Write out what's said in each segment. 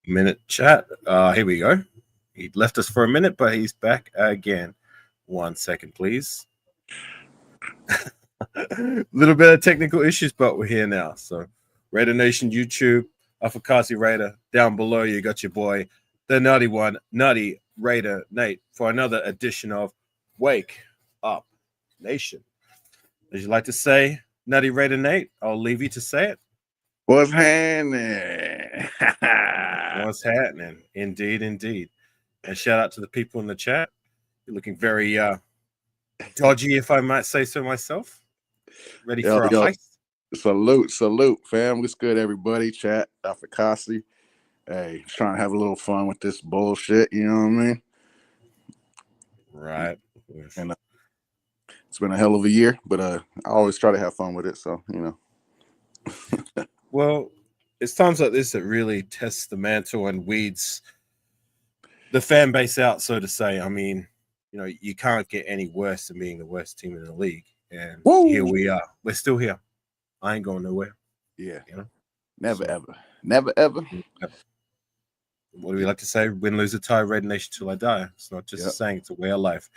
minute chat. Here we go. He left us for a minute, but he's back again. 1 second, please. A little bit of technical issues, but we're here now. So, Raider Nation YouTube, Afakasi Raider. Down below, you got your boy, the Nutty one, Nutty Raider Nate, for another edition of Wake Up Nation. As you like to say, Nutty Raider Nate, I'll leave you to say it. What's happening? What's happening? Indeed, indeed. And shout out to the people in the chat. You're looking very dodgy, if I might say so myself. Ready for a heist? Salute, fam. What's good, everybody? Chat, Afakasi. Hey, trying to have a little fun with this bullshit, you know what I mean? Right. And it's been a hell of a year, but I always try to have fun with it, so, you know. Well, it's times like this that really tests the mantle and weeds the fan base out, so to say. I mean, you know, you can't get any worse than being the worst team in the league. And Here we are. We're still here. I ain't going nowhere. Yeah. You know? Never, ever. What do we like to say? Win, lose, or tie, Raider Nation till I die. It's not just a saying, it's a way of life.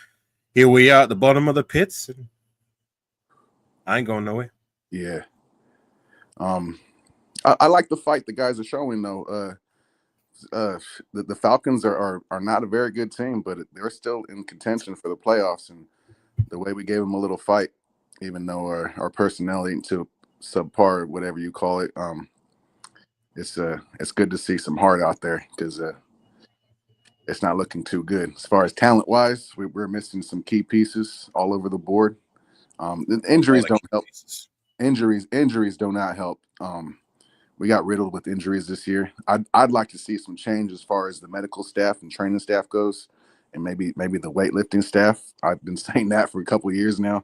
Here we are at the bottom of the pits. And I ain't going nowhere. Yeah. I like the fight the guys are showing, though. The Falcons are not a very good team, but they're still in contention for the playoffs. And the way we gave them a little fight, even though our personnel ain't too subpar, whatever you call it, it's good to see some heart out there because it's not looking too good as far as talent wise. We're missing some key pieces all over the board. The injuries don't help. Injuries do not help. We got riddled with injuries this year. I'd like to see some change as far as the medical staff and training staff goes, and maybe the weightlifting staff. I've been saying that for a couple of years now,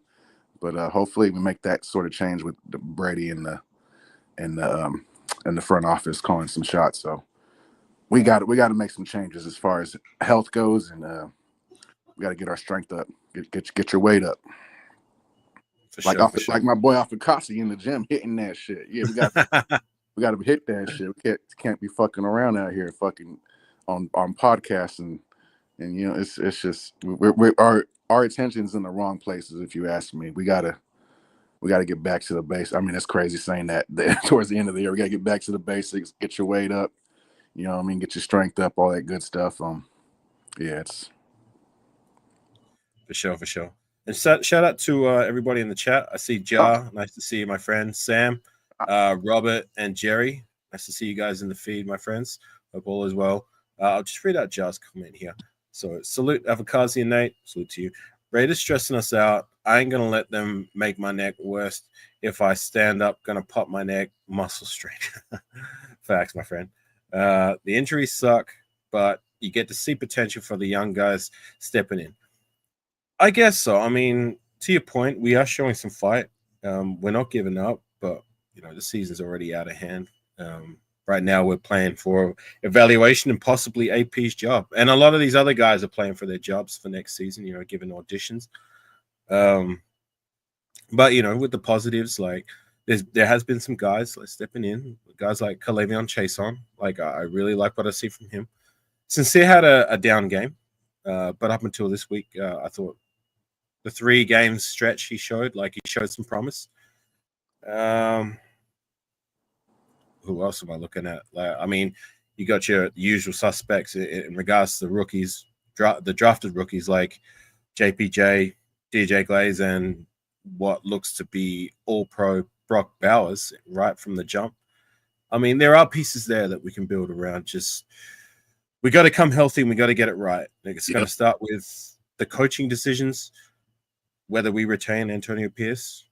but hopefully we make that sort of change with Brady and the front office calling some shots. So we got to make some changes as far as health goes, and we got to get our strength up, get your weight up. Like my boy Afakasi in the gym hitting that shit. Yeah, we got to hit that shit. We can't be fucking around out here, fucking on podcasts and you know it's just our attention's in the wrong places. If you ask me, we gotta get back to the base. I mean, it's crazy saying that towards the end of the year. We gotta get back to the basics, get your weight up. You know what I mean? Get your strength up, all that good stuff. Yeah, it's for sure. And shout out to everybody in the chat. I see Ja. Nice to see you, my friend. Sam, Robert, and Jerry. Nice to see you guys in the feed, my friends. Hope all is well. I'll just read out Ja's comment here. So, salute Afakasi and Nate. Salute to you. Raiders stressing us out. I ain't going to let them make my neck worse. If I stand up, going to pop my neck. Muscle strength. Facts, my friend. The injuries suck, but you get to see potential for the young guys stepping in. I guess so. I mean, to your point, we are showing some fight. We're not giving up, but you know the season's already out of hand. Right now, we're playing for evaluation and possibly AP's job, and a lot of these other guys are playing for their jobs for next season. You know, giving auditions. But you know, with the positives, like there has been some guys like stepping in. Guys like Kalevion Chason. Like I really like what I see from him. Sincere had a down game, but up until this week, I thought. The 3 games stretch he showed some promise. Who else am I looking at? I mean, you got your usual suspects in regards to the rookies, the drafted rookies like JPJ, DJ Glaze, and what looks to be all-pro Brock Bowers right from the jump. I mean, there are pieces there that we can build around. Just we got to come healthy and we got to get it right. It's going to start with the coaching decisions. Whether we retain Antonio Pierce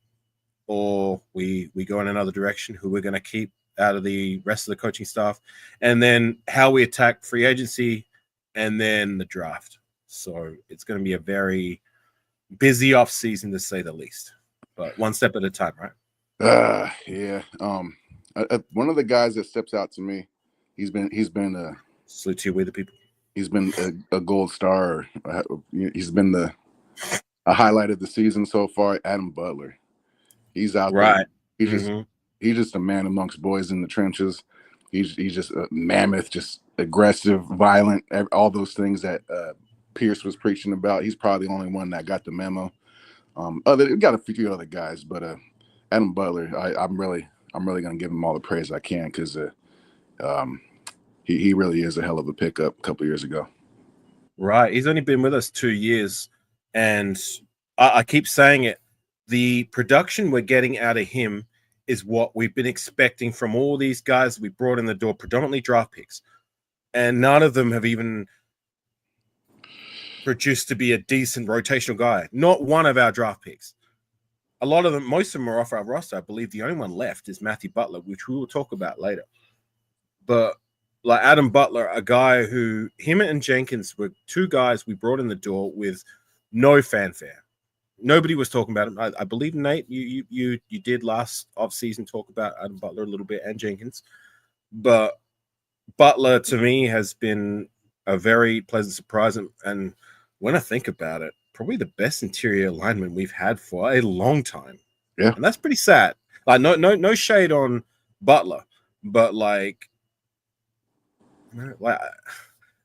or we go in another direction, who we're going to keep out of the rest of the coaching staff, and then how we attack free agency and then the draft. So it's going to be a very busy offseason to say the least, but one step at a time, right? Yeah. One of the guys that steps out to me, he's been salute to you, we the people. He's been a gold star. He's been a highlight of the season so far. Adam Butler, he's out right. there. He's just a man amongst boys in the trenches. He's just a mammoth, just aggressive, violent, all those things that Pierce was preaching about. He's probably the only one that got the memo. We got a few other guys, but Adam Butler, I'm really gonna give him all the praise I can because he really is a hell of a pickup a couple years ago. Right, he's only been with us 2 years, and I keep saying it. The production we're getting out of him is what we've been expecting from all these guys we brought in the door, predominantly draft picks, and none of them have even produced to be a decent rotational guy. Not one of our draft picks. A lot of them, most of them are off our roster. I believe the only one left is Matthew Butler, which we will talk about later. But like Adam Butler, a guy who him and Jenkins were two guys we brought in the door with no fanfare. Nobody was talking about him. I believe, Nate, you did last offseason talk about Adam Butler a little bit and Jenkins. But Butler, to me, has been a very pleasant surprise. And when I think about it, probably the best interior lineman we've had for a long time. Yeah. And that's pretty sad. Like, no shade on Butler, but like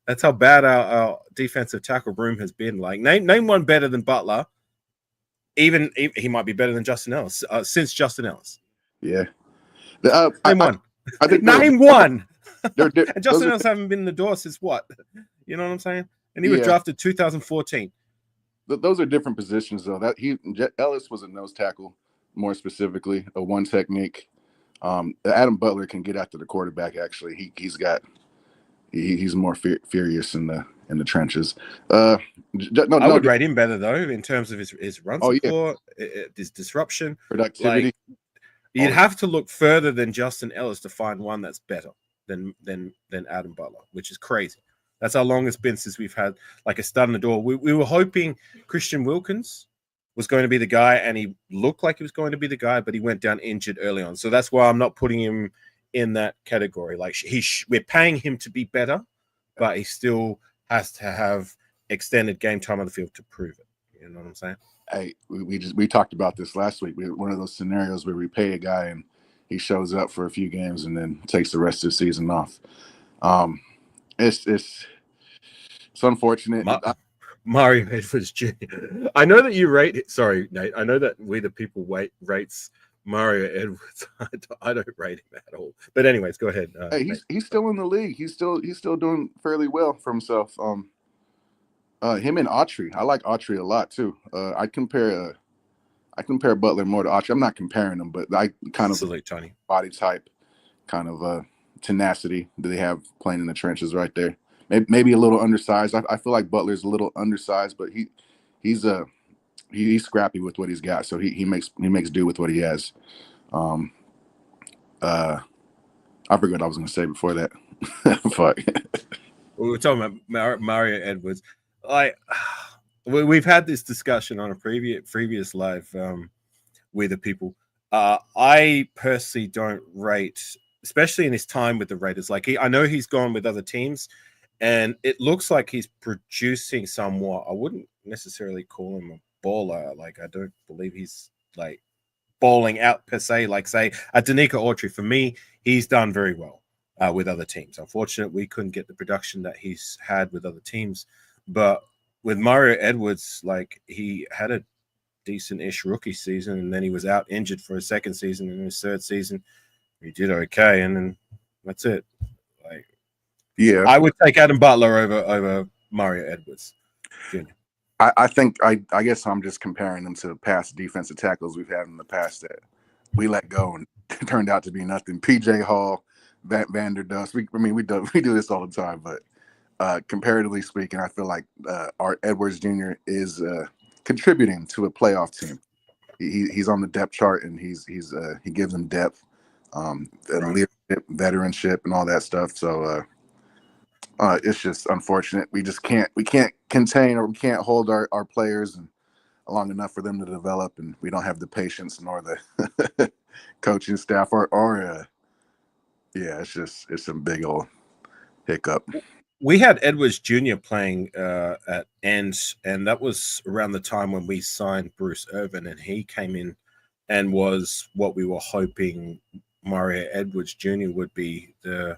that's how bad our defensive tackle room has been. Like, name one better than Butler. Even he might be better than Justin Ellis since Justin Ellis. Yeah, name one. I think name one. And Justin Ellis haven't been in the door since what? You know what I'm saying? And he was drafted 2014. Those are different positions, though. Ellis was a nose tackle, more specifically a one technique. Adam Butler can get after the quarterback. Actually, he's more furious in the trenches. I would rate him better though in terms of his run support, his disruption, productivity. Like, you'd have to look further than Justin Ellis to find one that's better than Adam Butler, which is crazy. That's how long it's been since we've had like a stud in the door. We were hoping Christian Wilkins was going to be the guy, and he looked like he was going to be the guy, but he went down injured early on. So that's why I'm not putting him in that category. Like we're paying him to be better, but he still has to have extended game time on the field to prove it. You know what I'm saying? Hey, we talked about this last week. One of those scenarios where we pay a guy and he shows up for a few games and then takes the rest of the season off. It's unfortunate. Mario Edwards Jr. I know that you rate it. Sorry, Nate. I know that We the People rates Mario Edwards. I don't rate him at all. But anyways, go ahead. Hey, he's still in the league. He's still doing fairly well for himself. Him and Autry. I like Autry a lot too. I compare Butler more to Autry. I'm not comparing them, but I kind of Tony. Body type, kind of tenacity that they have playing in the trenches right there. Maybe a little undersized. I feel like Butler's a little undersized, but he's scrappy with what he's got. So he makes do with what he has. I forgot what I was going to say before that. Fuck. We were talking about Mario Edwards. Like, we've had this discussion on a previous live with the people. I personally don't rate, especially in his time with the Raiders. Like, I know he's gone with other teams, and it looks like he's producing somewhat. I wouldn't necessarily call him a baller. Like, I don't believe he's like balling out per se. Like, say, a Danica Autry. For me, he's done very well with other teams. Unfortunately, we couldn't get the production that he's had with other teams. But with Mario Edwards, like, he had a decent-ish rookie season, and then he was out injured for his second season. And in his third season, he did okay, and then that's it. Like, yeah, I would take Adam Butler over Mario Edwards Jr. I think I guess I'm just comparing them to past defensive tackles we've had in the past that we let go and it turned out to be nothing. PJ Hall, Vanderdost. We do this all the time, but comparatively speaking, I feel like our Edwards Jr. is contributing to a playoff team. He's on the depth chart, and he gives them depth, leadership, veteranship, and all that stuff. So it's just unfortunate. We can't contain, or we can't hold our players and long enough for them to develop, and we don't have the patience nor the coaching staff it's some big old hiccup. We had Edwards Jr. playing at ends, and that was around the time when we signed Bruce Irvin, and he came in and was what we were hoping Mario Edwards Jr. would be the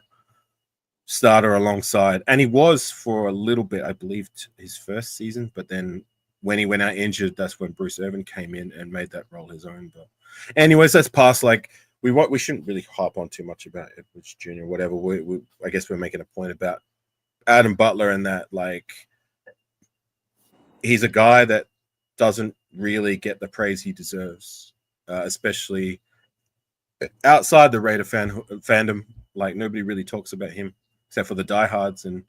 starter alongside, and he was for a little bit, I believe, his first season. But then when he went out injured, that's when Bruce Irvin came in and made that role his own. But anyways, that's past. Like we shouldn't really harp on too much about Edwards Jr. Whatever. I guess we're making a point about Adam Butler and that, like, he's a guy that doesn't really get the praise he deserves, especially outside the Raider fandom. Like, nobody really talks about him except for the diehards. And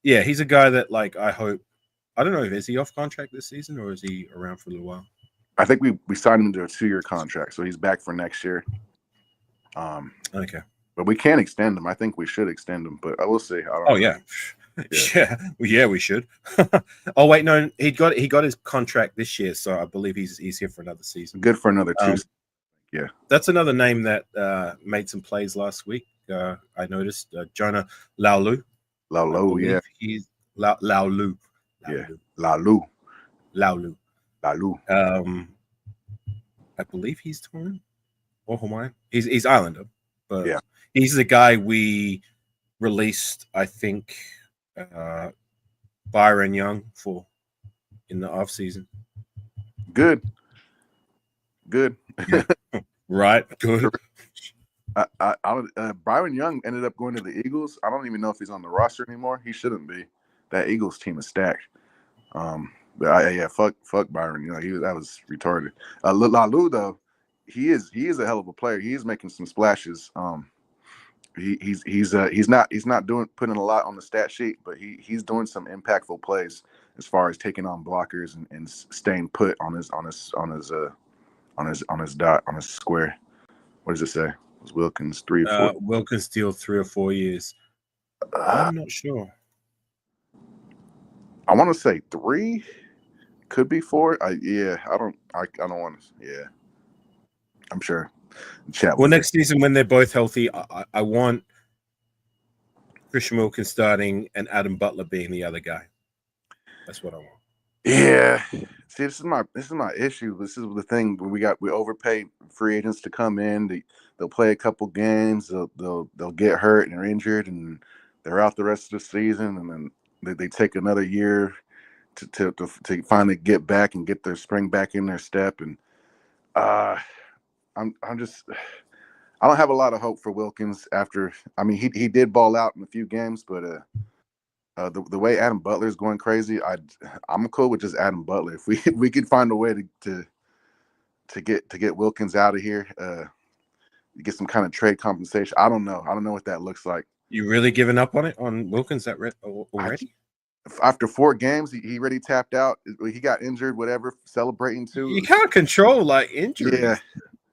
yeah, he's a guy that, like, I don't know, is he off contract this season or is he around for a little while? I think we signed him to a 2-year contract, so he's back for next year. Okay. But we can't extend him. I think we should extend him, but I will see. Yeah. Yeah, we should. Oh wait, no, he got his contract this year, so I believe he's here for another season. Good for another 2. Yeah, that's another name that made some plays last week. I noticed Jonah Laulu. Yeah, he's Laulu. Yeah, Laulu. I believe he's Tongan or Hawaiian. He's Islander, but yeah, he's the guy we released, I think, Byron Young for in the offseason. Good. Yeah. Right, good. Byron Young ended up going to the Eagles. I don't even know if he's on the roster anymore. He shouldn't be. That Eagles team is stacked. But fuck Byron. That was retarded. Lalu though, he is a hell of a player. He is making some splashes. He's not putting a lot on the stat sheet, but he's doing some impactful plays as far as taking on blockers and staying put on his square. What does it say? It was Wilkins 3 or 4? Wilkins deal 3 or 4 years. I'm not sure. I want to say 3, could be 4. I don't want to. Yeah, I'm sure. Well, next season when they're both healthy, I want Christian Wilkins starting and Adam Butler being the other guy. That's what I want. Yeah. See, this is my issue. This is the thing. We overpay free agents to come in. They'll play a couple games. They'll get hurt and are injured, and they're out the rest of the season. And then they take another year to finally get back and get their spring back in their step. And I'm just, I don't have a lot of hope for Wilkins after. I mean, he did ball out in a few games, but the way Adam Butler is going crazy, I'm cool with just Adam Butler. If we could find a way to get Wilkins out of here, get some kind of trade compensation. I don't know what that looks like. You really giving up on Wilkins already? After 4 games, he already tapped out. He got injured, whatever, celebrating too. You can't control like injuries. Yeah.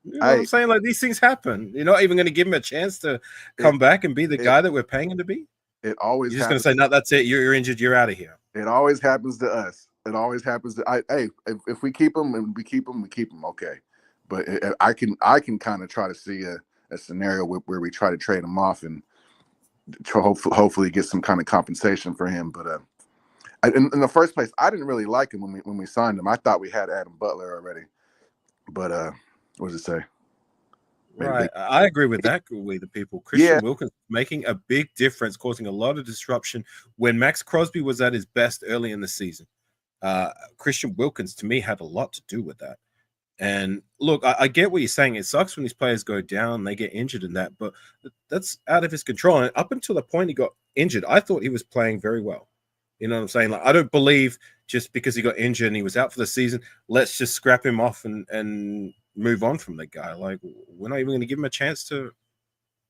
You know what I'm saying? Like, these things happen. You're not even going to give him a chance to come back and be the guy that we're paying him to be. It always. You're just going to say, no, that's it. You're injured. You're out of here. It always happens to us. It always happens to. If we keep him and we keep him, okay. But I can kind of try to see a scenario where we try to trade him off and hopefully get some kind of compensation for him. But in the first place, I didn't really like him when we signed him. I thought we had Adam Butler already. But what does it say? Right. I agree with that. With the people. Christian Wilkins making a big difference, causing a lot of disruption. When Max Crosby was at his best early in the season, Christian Wilkins, to me, had a lot to do with that. And look, I get what you're saying. It sucks when these players go down, they get injured in that, but that's out of his control. And up until the point he got injured, I thought he was playing very well. You know what I'm saying? Like, I don't believe just because he got injured and he was out for the season, let's just scrap him off and move on from the guy. Like, we're not even going to give him a chance to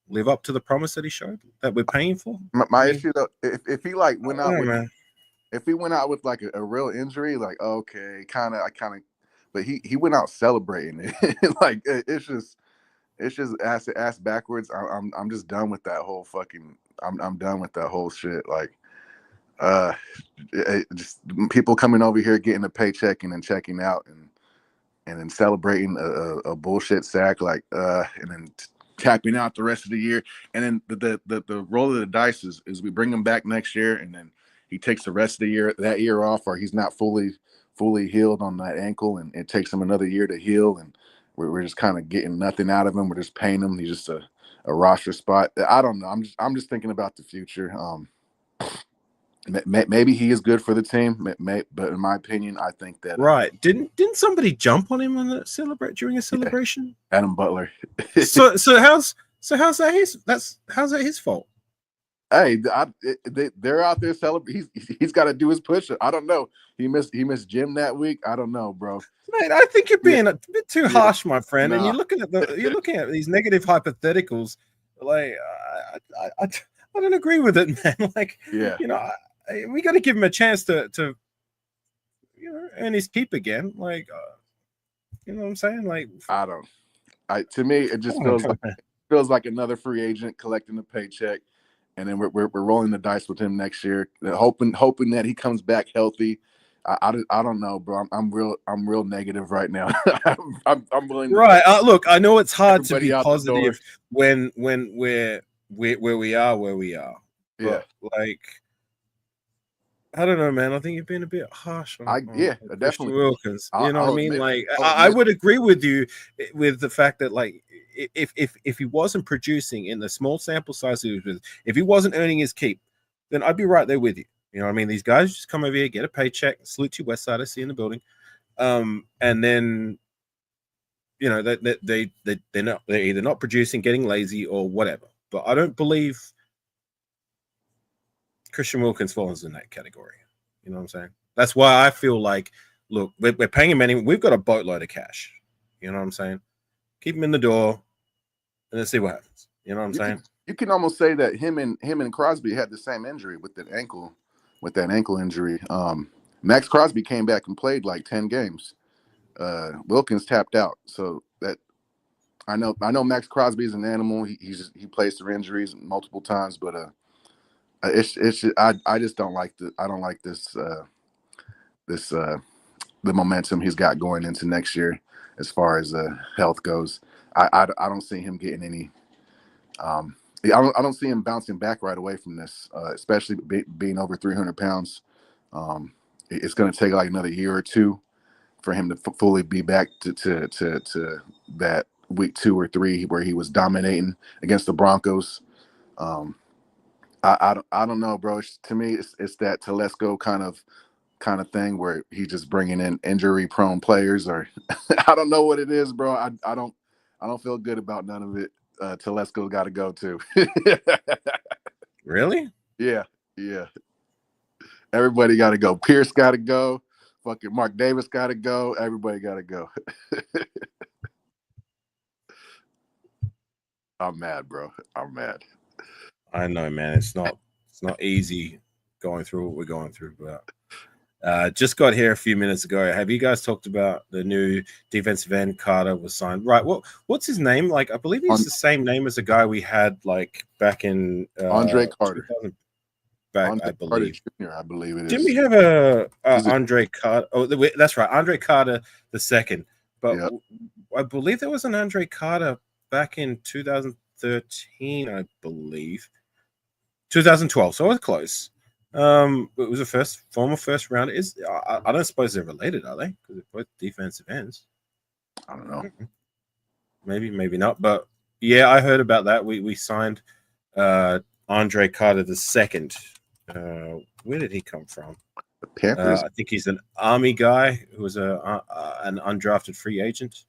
live up to the promise that he showed that we're paying for. My issue though, if he like went out if he went out with like a real injury, like okay, but he went out celebrating it. Like it's just ass backwards. I'm just done with that whole fucking. I'm done with that whole shit. Like, just people coming over here getting a paycheck and then checking out and then celebrating a bullshit sack, like and then tapping out the rest of the year. And then the roll of the dice is we bring him back next year and then he takes the rest of that year off, or he's not fully healed on that ankle and it takes him another year to heal and we're just kind of getting nothing out of him. We're just paying him. He's just a roster spot. I don't know. I'm just thinking about the future. Maybe he is good for the team, but in my opinion, I think that right. Didn't somebody jump on him on the during a celebration? Yeah, Adam Butler. so how's that his fault? Hey, they're out there celebrating. He's got to do his push-up. I don't know. He missed gym that week. I don't know, bro. Mate, I think you're being a bit too harsh, my friend. Nah. And you're looking at these negative hypotheticals. Like, I don't agree with it, man. Like, yeah, we got to give him a chance to earn his keep again. Like, you know what I'm saying? Like, to me, it just feels like another free agent collecting a paycheck. And then we're rolling the dice with him next year, hoping that he comes back healthy. I don't know, bro. I'm real negative right now. I'm willing. Right. Look, I know it's hard to be positive when we're where we are. Yeah. But, like, I don't know, man. I think you've been a bit harsh on definitely Wilkins. You know what I mean? Like, I would agree with you with the fact that, like, if he wasn't producing in the small sample size he was with, if he wasn't earning his keep, then I'd be right there with you. You know what I mean? These guys just come over here, get a paycheck, salute you, West Side, I see in the building, and then they're either not producing, getting lazy, or whatever. But I don't believe Christian Wilkins falls in that category. You know what I'm saying? That's why I feel like, look, we're paying him anyway. We've got a boatload of cash. You know what I'm saying? Keep him in the door, and then see what happens. You know what I'm saying? You can almost say that him and Crosby had the same injury with that ankle injury. Max Crosby came back and played like 10 games. Wilkins tapped out. So that I know Max Crosby is an animal. He plays through injuries multiple times, but I just don't like the momentum he's got going into next year as far as health goes. I don't see him getting any. I don't see him bouncing back right away from this, especially being over 300 pounds. It's going to take like another year or two for him to fully be back to that week 2 or 3 where he was dominating against the Broncos. I don't know, bro. To me, it's that Telesco kind of thing where he's just bringing in injury-prone players, or I don't know what it is, bro. I don't feel good about none of it. Telesco's got to go too. Really? Yeah. Everybody got to go. Pierce got to go. Fucking Mark Davis got to go. Everybody got to go. I'm mad, bro. I'm mad. I know, man. It's not easy going through what we're going through, but just got here a few minutes ago. Have you guys talked about the new defensive end Carter was signed? Right. What's his name? Like, I believe he's the same name as a guy we had like back in Andre Carter. I believe. Jr., I believe it is. Didn't we have a Andre Carter? Oh, that's right, Andre Carter II. But yeah. I believe there was an Andre Carter back in 2013. I believe 2012. So I was close. It was a former first round. I don't suppose they're related, are they? Because they're both defensive ends. I don't know. Maybe not. But yeah, I heard about that. We signed Andre Carter II. Where did he come from? The Panthers. I think he's an Army guy who was an undrafted free agent.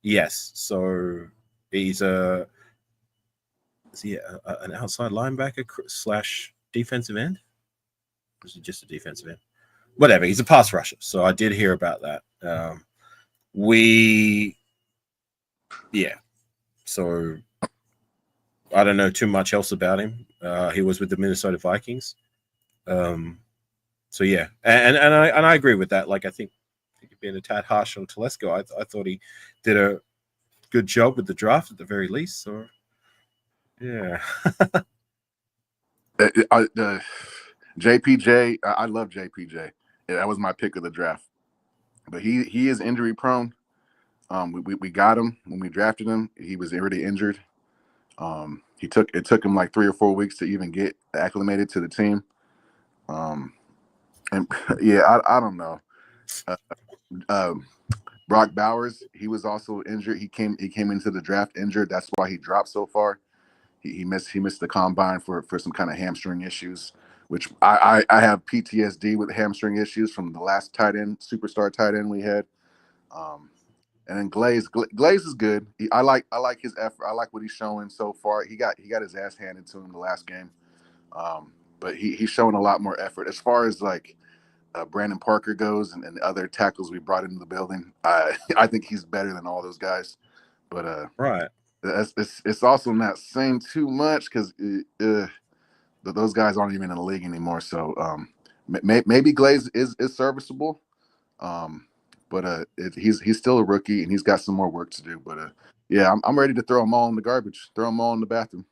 Yes, so he's an outside linebacker / defensive end? Or is he just a defensive end? Whatever. He's a pass rusher. So I did hear about that. So I don't know too much else about him. He was with the Minnesota Vikings. So yeah, and I agree with that. Like, I think you're being a tad harsh on Telesco. I thought he did a good job with the draft at the very least. So yeah. JPJ, I love JPJ. That was my pick of the draft. But he is injury prone. We got him when we drafted him. He was already injured. It took him like 3 or 4 weeks to even get acclimated to the team. And yeah, I don't know. Brock Bowers, he was also injured. He came into the draft injured. That's why he dropped so far. He missed the combine for some kind of hamstring issues, which I have PTSD with hamstring issues from the last superstar tight end we had. And then Glaze is good. I like his effort. I like what he's showing so far. He got his ass handed to him the last game, but he's showing a lot more effort as far as like Brandon Parker goes and the other tackles we brought into the building. I think he's better than all those guys, but right. It's also not saying too much because those guys aren't even in the league anymore. So maybe Glaze is serviceable. But he's still a rookie and he's got some more work to do. But yeah, I'm ready to throw them all in the garbage, throw them all in the bathroom.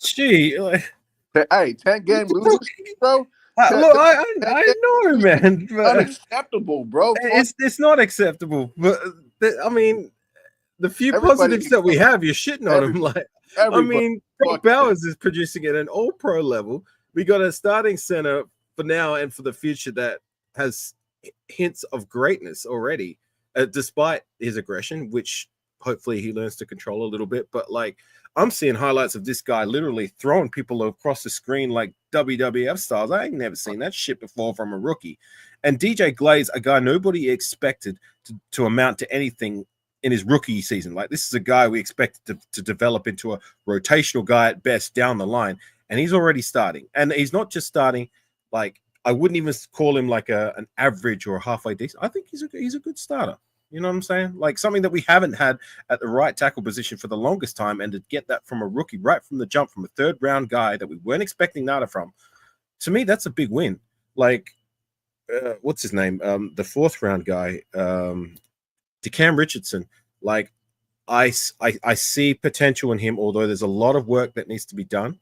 Gee, hey, 10-game losers, bro. Look, I know, man. But unacceptable, bro. It's not acceptable. But I mean, the few positives that we have, you're shitting on them. Like, I mean, Brock Bowers is producing at an all-pro level. We got a starting center for now and for the future that has hints of greatness already, despite his aggression, which hopefully he learns to control a little bit. But like, I'm seeing highlights of this guy literally throwing people across the screen like WWF styles. I ain't never seen that shit before from a rookie. And DJ Glaze, a guy nobody expected to amount to anything in his rookie season. Like, this is a guy we expected to develop into a rotational guy at best down the line, and he's already starting. And he's not just starting like, I wouldn't even call him like an average or a halfway decent. I think he's a good starter. You know what I'm saying? Like, something that we haven't had at the right tackle position for the longest time, and to get that from a rookie right from the jump, from a third round guy that we weren't expecting nada from, to me, that's a big win. Like, what's his name? The fourth round guy, DeCam Richardson. Like, I see potential in him, although there's a lot of work that needs to be done.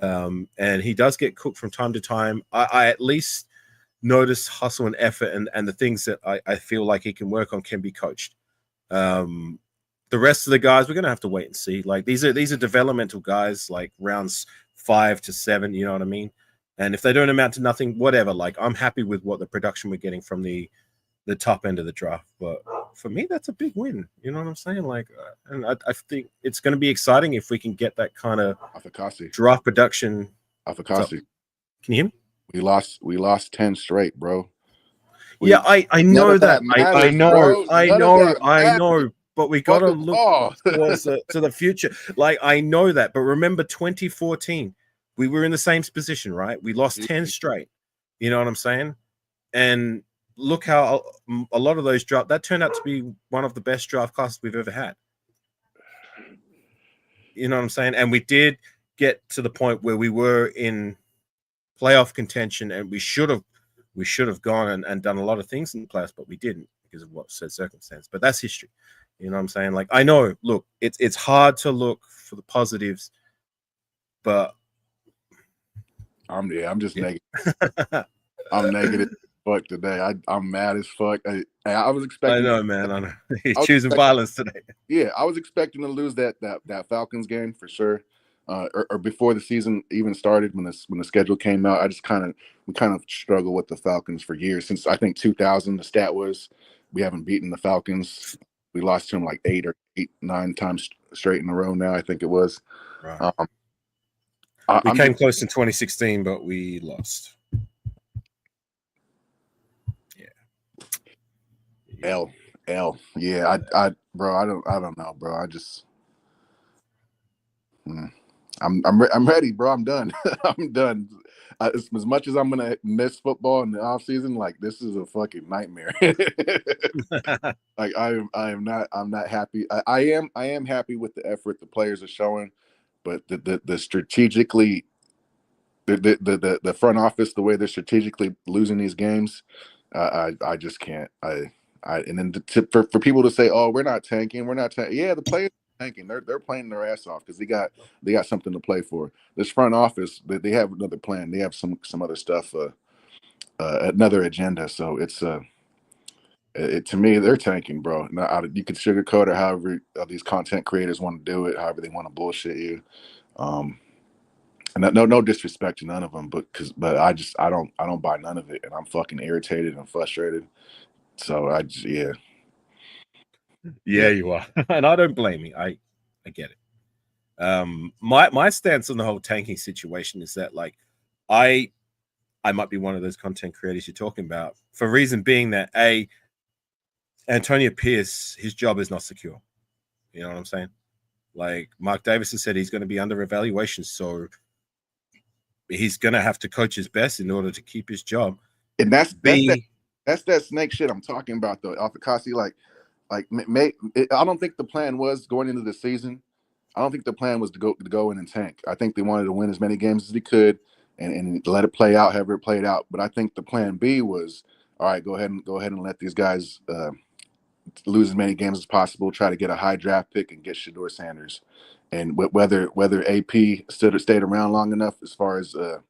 And he does get cooked from time to time. I at least notice hustle and effort, and the things that I feel like he can work on can be coached. The rest of the guys, we're gonna have to wait and see. Like, these are developmental guys, like rounds 5 to 7. You know what I mean? And if they don't amount to nothing, whatever. Like, I'm happy with what the production we're getting from the top end of the draft. But for me, that's a big win. You know what I'm saying? Like, and I think it's going to be exciting if we can get that kind of draft production. Afakasi. Can you hear me? We lost 10 straight, bro. I know that. I know. But we got to look towards to the future. Like, I know that. But remember 2014, we were in the same position, right? We lost 10 straight. You know what I'm saying? And look how a lot of those that turned out to be one of the best draft classes we've ever had. You know what I'm saying? And we did get to the point where we were in playoff contention, and we should have gone and done a lot of things in the playoffs, but we didn't because of what said circumstance. But that's history. You know what I'm saying? Like, I know, look, it's hard to look for the positives, but I'm just negative. I'm negative. Fuck today. I'm mad as fuck. I was expecting. I know, man. I know. He's choosing violence today. Yeah, I was expecting to lose that Falcons game for sure, or before the season even started, when the schedule came out. We kind of struggled with the Falcons for years, since I think 2000. The stat was we haven't beaten the Falcons. We lost to them like 9 times straight in a row now, I think it was. Right. We came close in 2016, but we lost. L. Yeah, I bro, I don't know, bro. I'm ready, bro. I'm done. I'm done. As much as I'm gonna miss football in the off season, like, this is a fucking nightmare. Like, I'm not happy. I am happy with the effort the players are showing, but the strategically, the front office, the way they're strategically losing these games, I just can't. And then for people to say, "Oh, we're not tanking," yeah, the players are tanking. They're playing their ass off because they got something to play for. This front office, they have another plan. They have some other stuff, another agenda. So it's to me, they're tanking, bro. Now, you can sugarcoat it however these content creators want to do it, however they want to bullshit you. And no disrespect to none of them, but I don't buy none of it, and I'm fucking irritated and frustrated. So yeah. Yeah, you are. And I don't blame you. I get it. My stance on the whole tanking situation is that like I might be one of those content creators you're talking about, for reason being that Antonio Pierce, his job is not secure. You know what I'm saying? Like Mark Davis has said, he's going to be under evaluation, so he's going to have to coach his best in order to keep his job. And that's that snake shit I'm talking about, though. Afakasi, I don't think the plan was going into the season. I don't think the plan was to go in and tank. I think they wanted to win as many games as they could and let it play out, however it played out. But I think the plan B was, all right, go ahead and let these guys lose as many games as possible. Try to get a high draft pick and get Shedeur Sanders, and whether AP stayed around long enough as far as the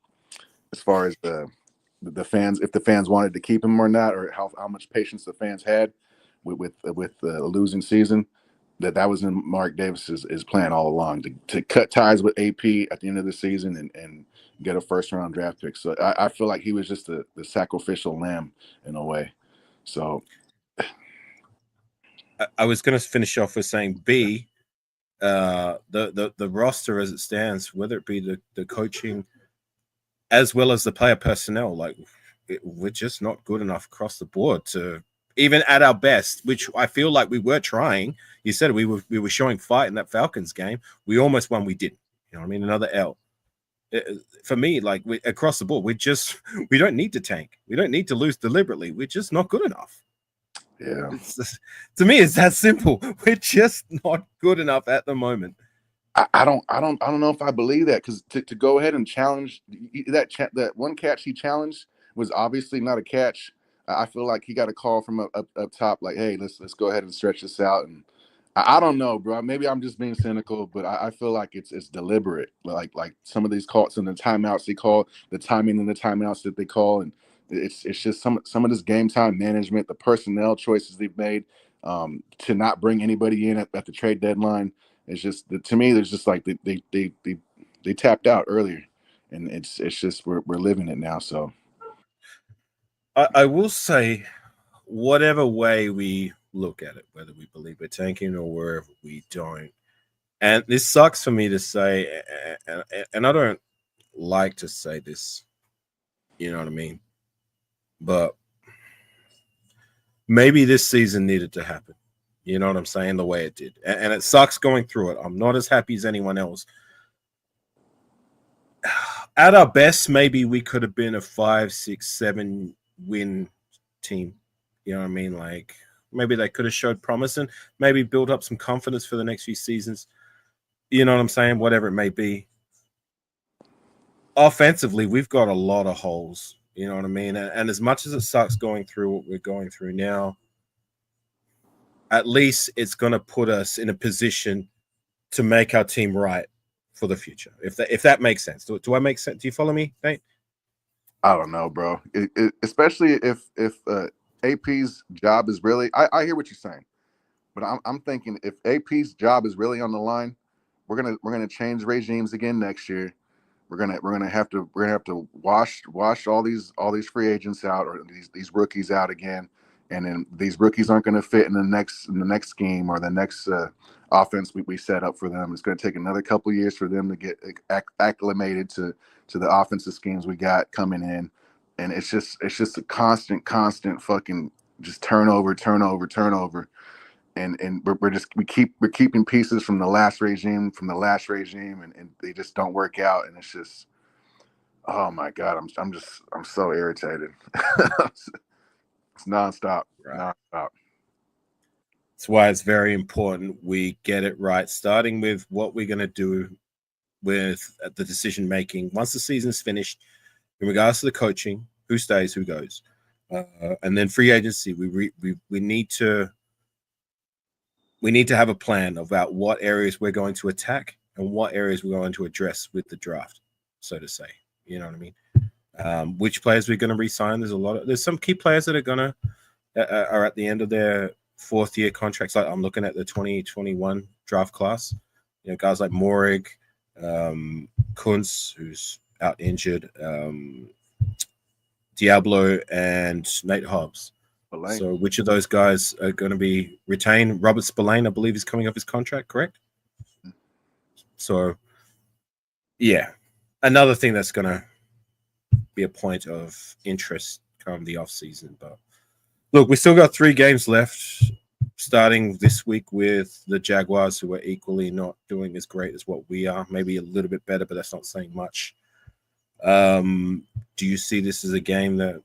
fans, if the fans wanted to keep him or not, or how much patience the fans had with the losing season. That was in Mark Davis's plan all along to cut ties with AP at the end of the season and get a first-round draft pick. So I feel like he was just the sacrificial lamb in a way. So I was going to finish off with saying B, the roster as it stands, whether it be the coaching as well as the player personnel, like we're just not good enough across the board to even at our best, which I feel like we were trying. You said we were showing fight in that Falcons game. We almost won. We didn't. You know what I mean? Another L. For me, like across the board, we don't need to tank. We don't need to lose deliberately. We're just not good enough. Yeah. To me, it's that simple. We're just not good enough at the moment. I don't know if I believe that, because to go ahead and challenge that one catch he challenged was obviously not a catch. I feel like he got a call from up top, like, hey, let's go ahead and stretch this out. And I don't know, bro. Maybe I'm just being cynical, but I feel like it's deliberate. Like some of these calls and the timeouts they call, the timing and the timeouts that they call, and it's just some of this game time management, the personnel choices they've made to not bring anybody in at the trade deadline. It's just to me, there's just like they tapped out earlier, and it's just we're living it now. So I will say, whatever way we look at it, whether we believe we're tanking or wherever we don't, and this sucks for me to say, and I don't like to say this, you know what I mean, but maybe this season needed to happen. You know what I'm saying? The way it did. And it sucks going through it. I'm not as happy as anyone else. At our best, maybe we could have been a 5, 6, 7 win team. You know what I mean? Like maybe they could have showed promise and maybe built up some confidence for the next few seasons. You know what I'm saying? Whatever it may be. Offensively, we've got a lot of holes. You know what I mean? And as much as it sucks going through what we're going through now, at least it's going to put us in a position to make our team right for the future. If that makes sense. Do I make sense? Do you follow me, Nate? I don't know, bro. Especially if AP's job is really, I hear what you're saying, but I'm thinking if AP's job is really on the line, we're gonna change regimes again next year. We're gonna have to wash all these free agents out, or these rookies out again, and then these rookies aren't going to fit in the next scheme or the next offense we set up for them. It's going to take another couple of years for them to get acclimated to the offensive schemes we got coming in, and it's just a constant fucking just turnover, and we're keeping pieces from the last regime, and they just don't work out, and it's just, oh my God, I'm so irritated. It's nonstop. Right. Nonstop. That's why it's very important we get it right, starting with what we're going to do with the decision making once the season's finished, in regards to the coaching, who stays, who goes, and then free agency. We need to have a plan about what areas we're going to attack and what areas we're going to address with the draft, so to say. You know what I mean? Which players we're going to re-sign. There's some key players that are at the end of their fourth-year contracts. Like I'm looking at the 2021 draft class. You know, guys like Morig, Kuntz, who's out injured, Diablo, and Nate Hobbs. So which of those guys are going to be retained? Robert Spillane, I believe, is coming off his contract, correct? So, yeah, another thing that's going to be a point of interest come the offseason. But look, we still got 3 games left, starting this week with the Jaguars, who are equally not doing as great as what we are. Maybe a little bit better, but that's not saying much. Do you see this as a game that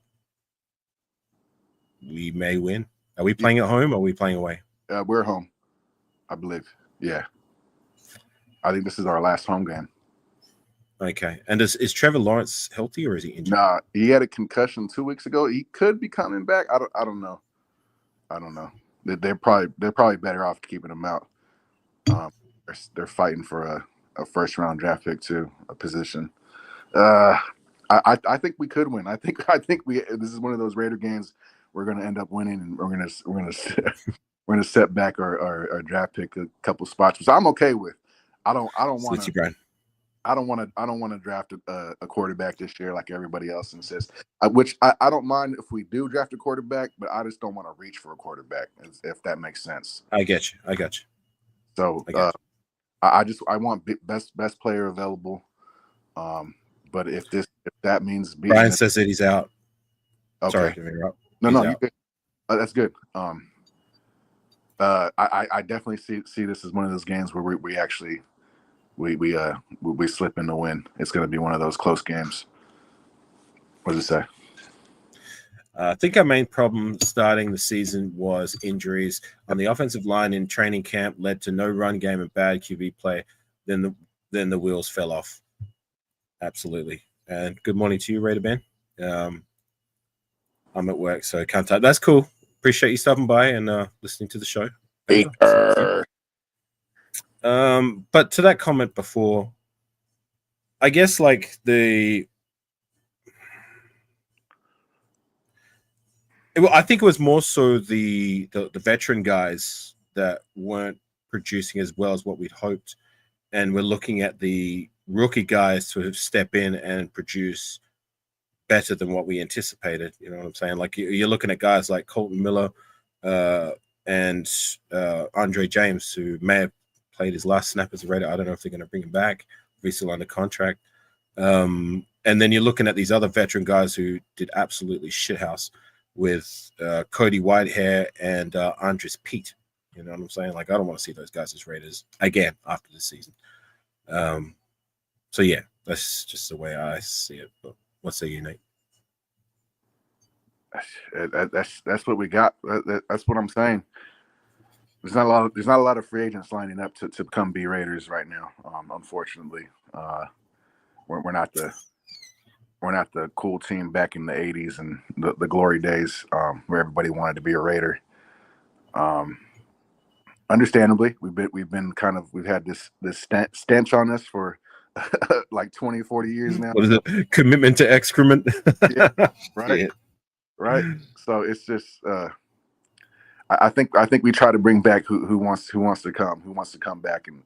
we may win? Are we playing at home or are we playing away? We're home, I believe. Yeah. I think this is our last home game. Okay. And is Trevor Lawrence healthy or is he injured? Nah, he had a concussion 2 weeks ago. He could be coming back. I don't know. They're probably better off keeping him out. They're fighting for a first round draft pick too, a position. I think we could win. I think this is one of those Raider games we're going to end up winning, and we're gonna set back our draft pick a couple spots, which I'm okay with. I don't want to draft a quarterback this year like everybody else insists. Which I don't mind if we do draft a quarterback, but I just don't want to reach for a quarterback, if that makes sense. I get you. So I want best player available. But if that means Brian says that he's out. Okay. Sorry to interrupt. No, that's good. I definitely see this as one of those games where we actually we slip in the win. It's going to be one of those close games. What does it say? I think our main problem starting the season was injuries on the offensive line in training camp led to no run game and bad QB play. Then the wheels fell off. Absolutely. And good morning to you, Raider Ben. I'm at work, so I can't type. That's cool. Appreciate you stopping by and listening to the show. But to that comment before, I guess like I think it was more so the veteran guys that weren't producing as well as what we'd hoped, and we're looking at the rookie guys to step in and produce better than what we anticipated. You know what I'm saying? Like you're looking at guys like Colton Miller and Andre James, who may have played his last snap as a Raider. I don't know if they're going to bring him back. He's still under contract. And then you're looking at these other veteran guys who did absolutely shithouse with Cody Whitehair and Andres Pete. You know what I'm saying? Like I don't want to see those guys as Raiders again after this season. So yeah, that's just the way I see it. But what say you, Nate? That's what we got. That's what I'm saying. There's not a lot of free agents lining up to come be Raiders right now. Unfortunately, we're not the cool team back in the '80s and the glory days where everybody wanted to be a Raider. Understandably, we've had this stench on us for like 20, 40 years now. What is it? Commitment to excrement. Yeah, right. Yeah. Right. So it's just I think we try to bring back who wants to come back and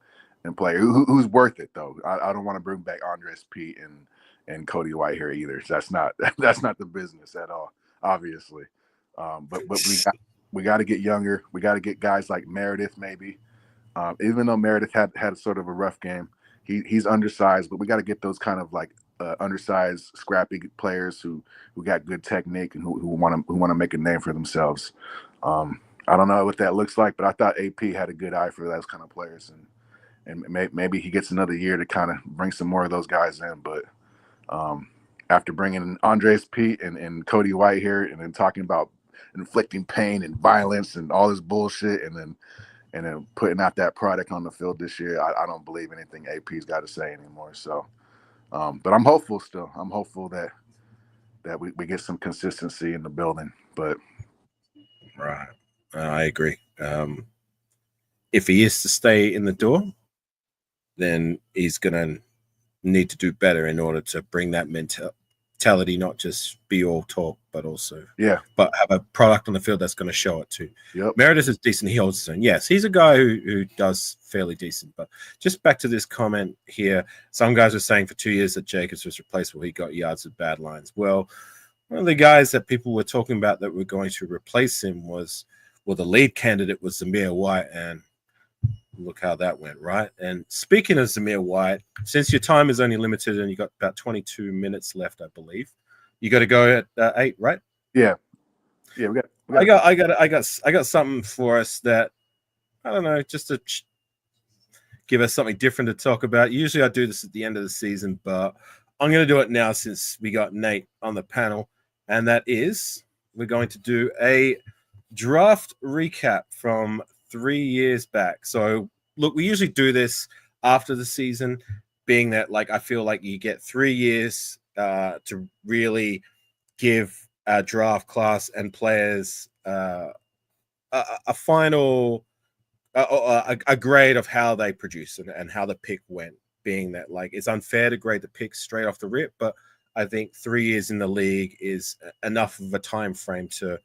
play. Who's worth it though. I don't want to bring back Andres Pete and Cody Whitehair either. That's not the business at all, obviously. But we got to get younger. We got to get guys like Meredith maybe. Even though Meredith had sort of a rough game, he's undersized, but we got to get those kind of like undersized, scrappy players who got good technique and who want to make a name for themselves. I don't know what that looks like, but I thought AP had a good eye for those kind of players, and maybe he gets another year to kind of bring some more of those guys in. But after bringing Andres Pete and Cody Whitehair and then talking about inflicting pain and violence and all this bullshit, and then putting out that product on the field this year, I don't believe anything AP's got to say anymore. So, but I'm hopeful still. I'm hopeful that we get some consistency in the building. But right, I agree. If he is to stay in the door, then he's gonna need to do better in order to bring that mentality, not just be all talk, but also but have a product on the field that's going to show it too. Yep. Meredith is decent. He holds his own. Yes, he's a guy who does fairly decent. But just back to this comment here, some guys are saying for 2 years that Jacobs was replaceable. He got yards with bad lines. Well, one of the guys that people were talking about that were going to replace him was, well, the lead candidate was Zamir White, and look how that went, right? And speaking of Zamir White, since your time is only limited and you got about 22 minutes left, I believe, you got to go at 8, right? Yeah. I got something for us that, I don't know, just to give us something different to talk about. Usually I do this at the end of the season, but I'm going to do it now since we got Nate on the panel. And that is, we're going to do a draft recap from 3 years back. So, look, we usually do this after the season, being that, like, I feel like you get 3 years to really give our draft class and players a final a grade of how they produce and how the pick went, being that, like, it's unfair to grade the pick straight off the rip, but I think 3 years in the league is enough of a time frame to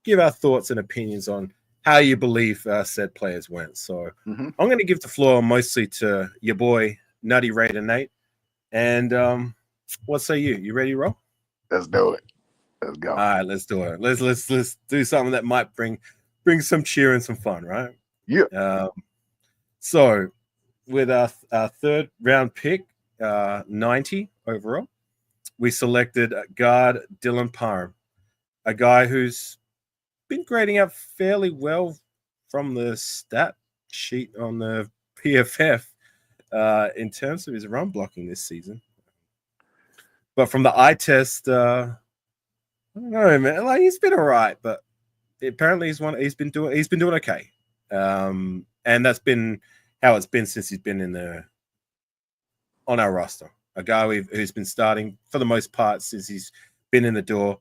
give our thoughts and opinions on how you believe said players went. So I'm going to give the floor mostly to your boy Nutty Raider Nate. And what say you? You ready, Rob? Let's do it. Let's go. All right, let's do it. Let's do something that might bring some cheer and some fun, right? Yeah. So with our third round pick, 90 overall, we selected guard Dylan Parham, a guy who's been grading out fairly well from the stat sheet on the PFF in terms of his run blocking this season. But from the eye test, I don't know, man. Like, he's been all right, but apparently he's been doing okay. And that's been how it's been since he's been on our roster. A guy who's been starting for the most part since he's been in the door.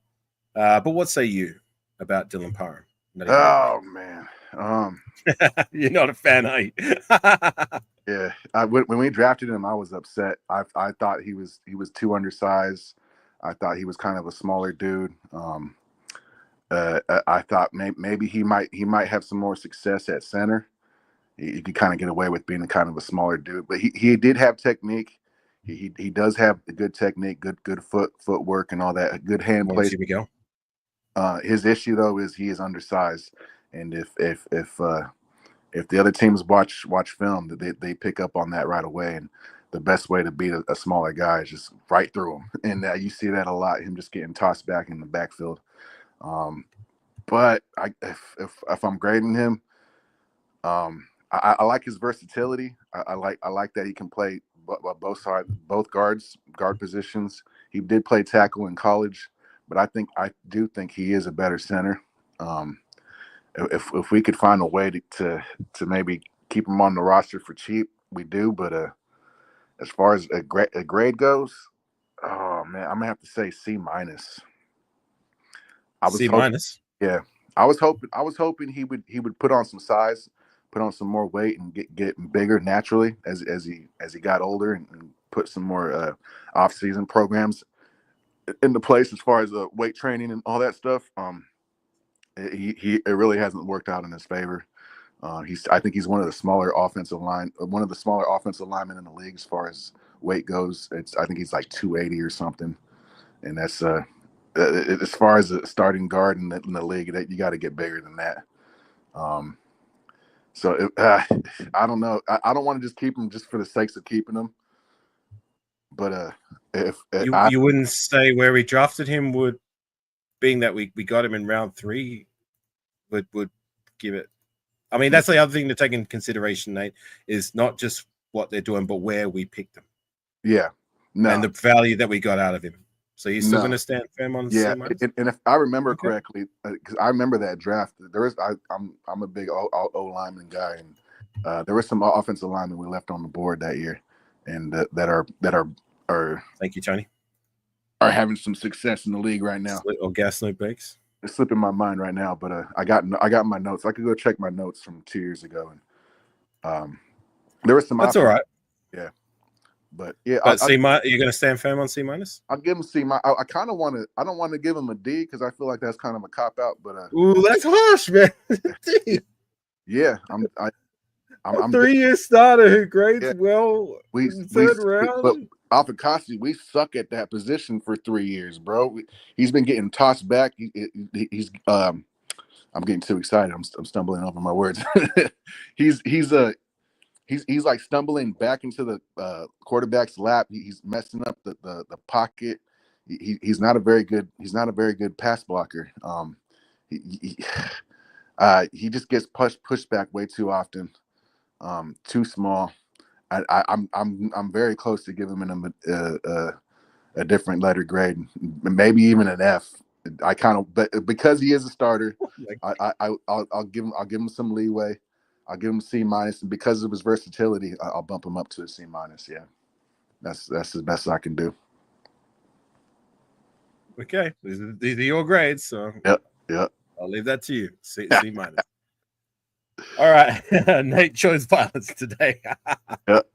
But what say you about Dylan Parham? Oh man, you're not a fan, are you? Yeah, when we drafted him, I was upset. I thought he was too undersized. I thought he was kind of a smaller dude. I thought maybe he might have some more success at center. He could kind of get away with being a kind of a smaller dude, but he did have technique. He does have good technique, good footwork, and all that. Good hand play. Here we go. His issue though is he is undersized, and if the other teams watch film, they pick up on that right away. And the best way to beat a smaller guy is just right through him, and you see that a lot. Him just getting tossed back in the backfield. But if I'm grading him, I like his versatility. I like that he can play both sides, both guard positions. He did play tackle in college, but I do think he is a better center. If we could find a way to maybe keep him on the roster for cheap, we do. But as far as a grade goes, oh man, I'm gonna have to say C-. C-. Yeah, I was hoping he would put on some size, put on some more weight, and get bigger naturally as he got older, and put some more off-season programs into place as far as weight training and all that stuff. It really hasn't worked out in his favor. I think he's one of the smaller offensive linemen in the league as far as weight goes. I think he's like 280 or something, and that's as far as a starting guard in the league, that you got to get bigger than that. So I don't know. I don't want to just keep him just for the sakes of keeping him. But if you wouldn't say where we drafted him would, being that we got him in round 3, would give it. I mean, that's the other thing to take into consideration, Nate, is not just what they're doing, but where we picked them. Yeah. No. And the value that we got out of him. So you're still going to stand firm on C-? And if I remember correctly, because I remember that draft, I'm a big O lineman guy, and there were some offensive linemen we left on the board that year, and that are thank you, Tony, are having some success in the league right now. Or gas no bakes. It's slipping my mind right now, but I got my notes. I could go check my notes from 2 years ago, and there was some. That's all right. Yeah. But yeah, but you're going to stand firm on C-? I'll give him C-. I kind of want to. I don't want to give him a D because I feel like that's kind of a cop out. But ooh, that's harsh, man. Yeah, I'm 3-year starter who grades well in third round. But Afakasi, we suck at that position for 3 years, bro. He's been getting tossed back. He's I'm getting too excited. I'm stumbling over my words. he's like stumbling back into the quarterback's lap. He's messing up the pocket. He's not a very good pass blocker. He, he just gets pushed back way too often. Too small. I'm very close to giving him a different letter grade, maybe even an F. I kind of, but because he is a starter, I'll give him some leeway. I'll give him C minus, and because of his versatility, I'll bump him up to a C minus. Yeah, that's the best I can do. Okay, these are your grades, so yep. I'll leave that to you. C minus. All right, Nate chose violence today. Yep.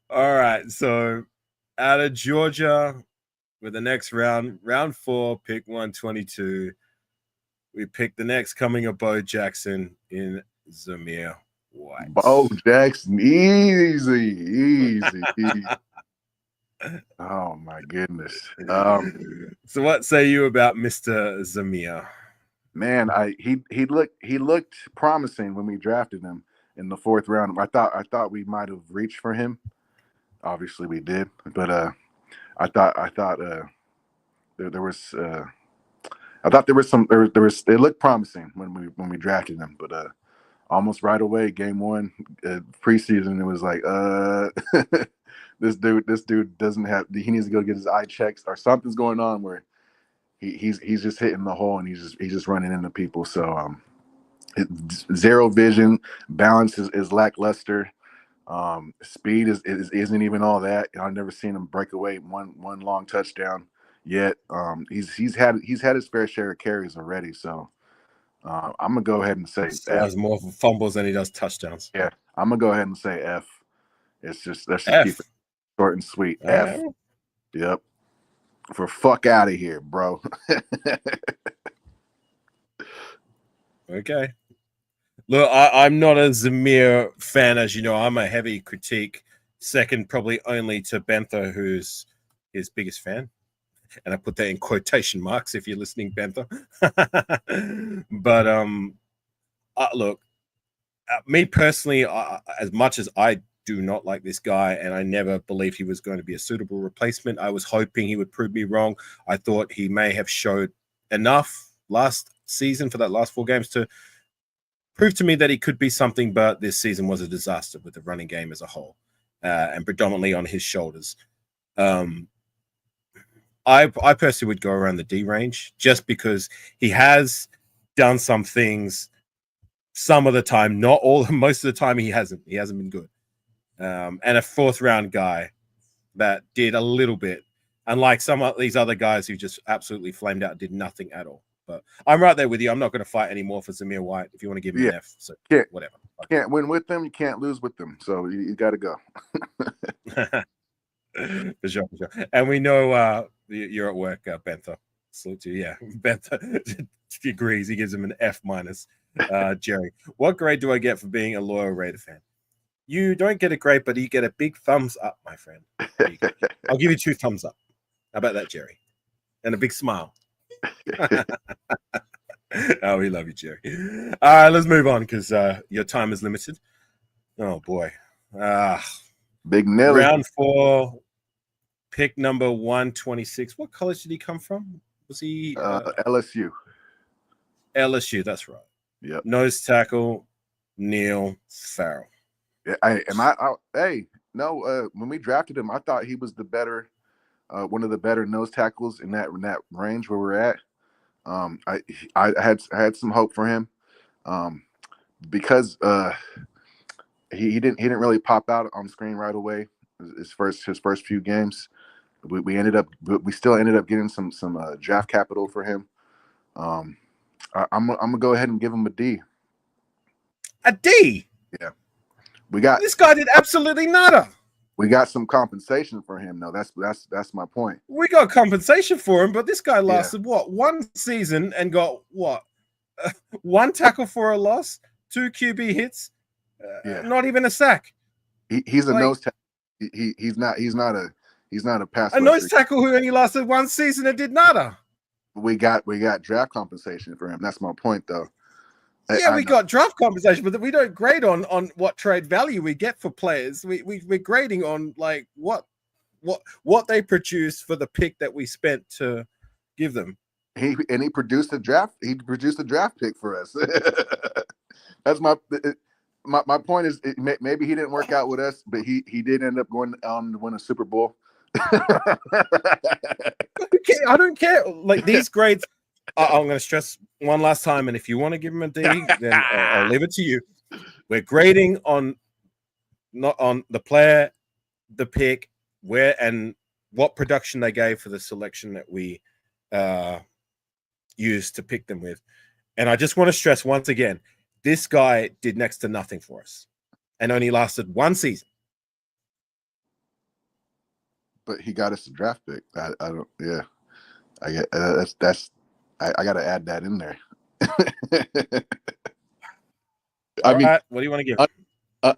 All right, so out of Georgia, with the next round 4, pick 122, we pick the next coming of Bo Jackson in Zamir White. Bo Jackson, easy. Oh my goodness. So what say you about Mr. Zamir? Man, he looked promising when we drafted him in the 4th round. I thought we might have reached for him. Obviously we did, but I thought there was it looked promising when we drafted him, but almost right away, game 1, preseason, it was like this dude doesn't have, he needs to go get his eye checked or something's going on where he's just hitting the hole and he's just running into people. So zero vision, balance is lackluster. Speed isn't even all that. I've never seen him break away one long touchdown yet. He's had his fair share of carries already. So I'm gonna go ahead and say F. Has more fumbles than he does touchdowns. Yeah, I'm gonna go ahead and say F. Let's just F. keep it short and sweet. F. Yep. For fuck out of here, bro. Okay. Look, I'm not a Zamir fan, as you know. I'm a heavy critique, second probably only to Benther, who's his biggest fan. And I put that in quotation marks if you're listening, Benther. But look, me personally, as much as I do not like this guy, and I never believed he was going to be a suitable replacement, I was hoping he would prove me wrong. I thought he may have showed enough last season for that last 4 games to prove to me that he could be something, but this season was a disaster with the running game as a whole, and predominantly on his shoulders. I personally would go around the D range just because he has done some things some of the time, not all, most of the time he hasn't been good. And a 4th round guy that did a little bit, unlike some of these other guys who just absolutely flamed out, did nothing at all. But I'm right there with you. I'm not going to fight anymore for Zamir White. If you want to give me an F, so whatever. You can't win with them. You can't lose with them. So you got to go. For sure. And we know you're at work, Benther. Salute to you. Yeah, Benther agrees. He gives him an F minus. Jerry, what grade do I get for being a loyal Raider fan? You don't get a grade, but you get a big thumbs up, my friend. I'll give you 2 thumbs up. How about that, Jerry? And a big smile. Oh, we love you, Jerry. All right, let's move on because your time is limited. Oh boy. Big Nelly. Round 4, pick number 126. What college did he come from? Was he LSU? LSU, that's right. Yep. Nose tackle, Neil Farrell. When we drafted him, I thought he was the better, one of the better nose tackles in that range where we're at. I had some hope for him, because he didn't really pop out on screen right away. His first few games, we still ended up getting some draft capital for him. I'm gonna go ahead and give him a D. A D. Yeah, this guy did absolutely nada. We got some compensation for him, though. That's my point. We got compensation for him, but this guy lasted what, 1 season and got what, 1 tackle for a loss, 2 QB hits, not even a sack. He's a nose tackle. he's not a pass A rusher. nose tackle who only lasted one season and did nada. We got draft compensation for him. That's my point, though. Yeah, we got draft compensation, but we don't grade on what trade value we get for players. We're grading on like what they produce for the pick that we spent to give them. He produced a draft. He produced a draft pick for us. That's my point is maybe he didn't work out with us, but he did end up going on to win a Super Bowl. I don't care. Like these grades, I'm going to stress one last time, and if you want to give him a D, then I'll leave it to you. We're grading not on the player, the pick, where and what production they gave for the selection that we used to pick them with. And I just want to stress once again, this guy did next to nothing for us and only lasted one season. But he got us a draft pick. I don't. Yeah, I get that's. I got to add that in there. I mean, right, what do you want to give?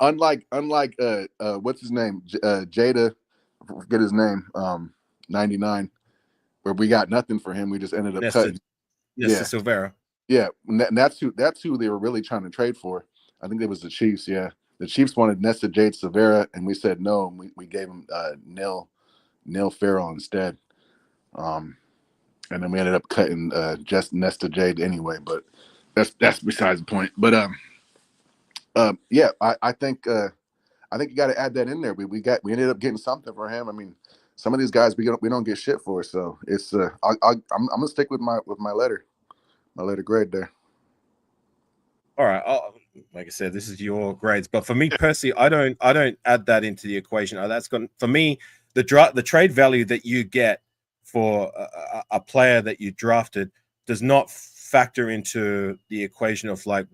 Unlike what's his name? Jada, forget his name. 99, where we got nothing for him. We just ended up cutting. Nesta Silvera. Yeah, and that's who they were really trying to trade for. I think it was the Chiefs. Yeah, the Chiefs wanted Nesta Jade Silvera, and we said no. And we gave him Neil Farrell instead. And then we ended up cutting just Nesta Jade anyway. But that's besides the point. But yeah, I think you got to add that in there. We ended up getting something for him. I mean, some of these guys we don't get shit for. So it's I'm gonna stick with my letter grade there. All right. Like I said, this is your grades, but for me personally, I don't add that into the equation. That's gone for me. The trade value that you get for a player that you drafted does not factor into the equation of like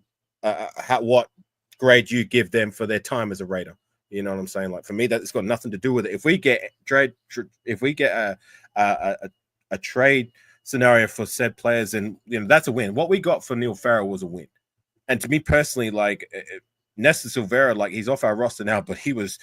what grade you give them for their time as a Raider. You know what I'm saying? Like for me, that's got nothing to do with it. If we get a trade scenario for said players, and that's a win. What we got for Neil Farrell was a win. And to me personally, like Nesta Silvera, like he's off our roster now, but he was.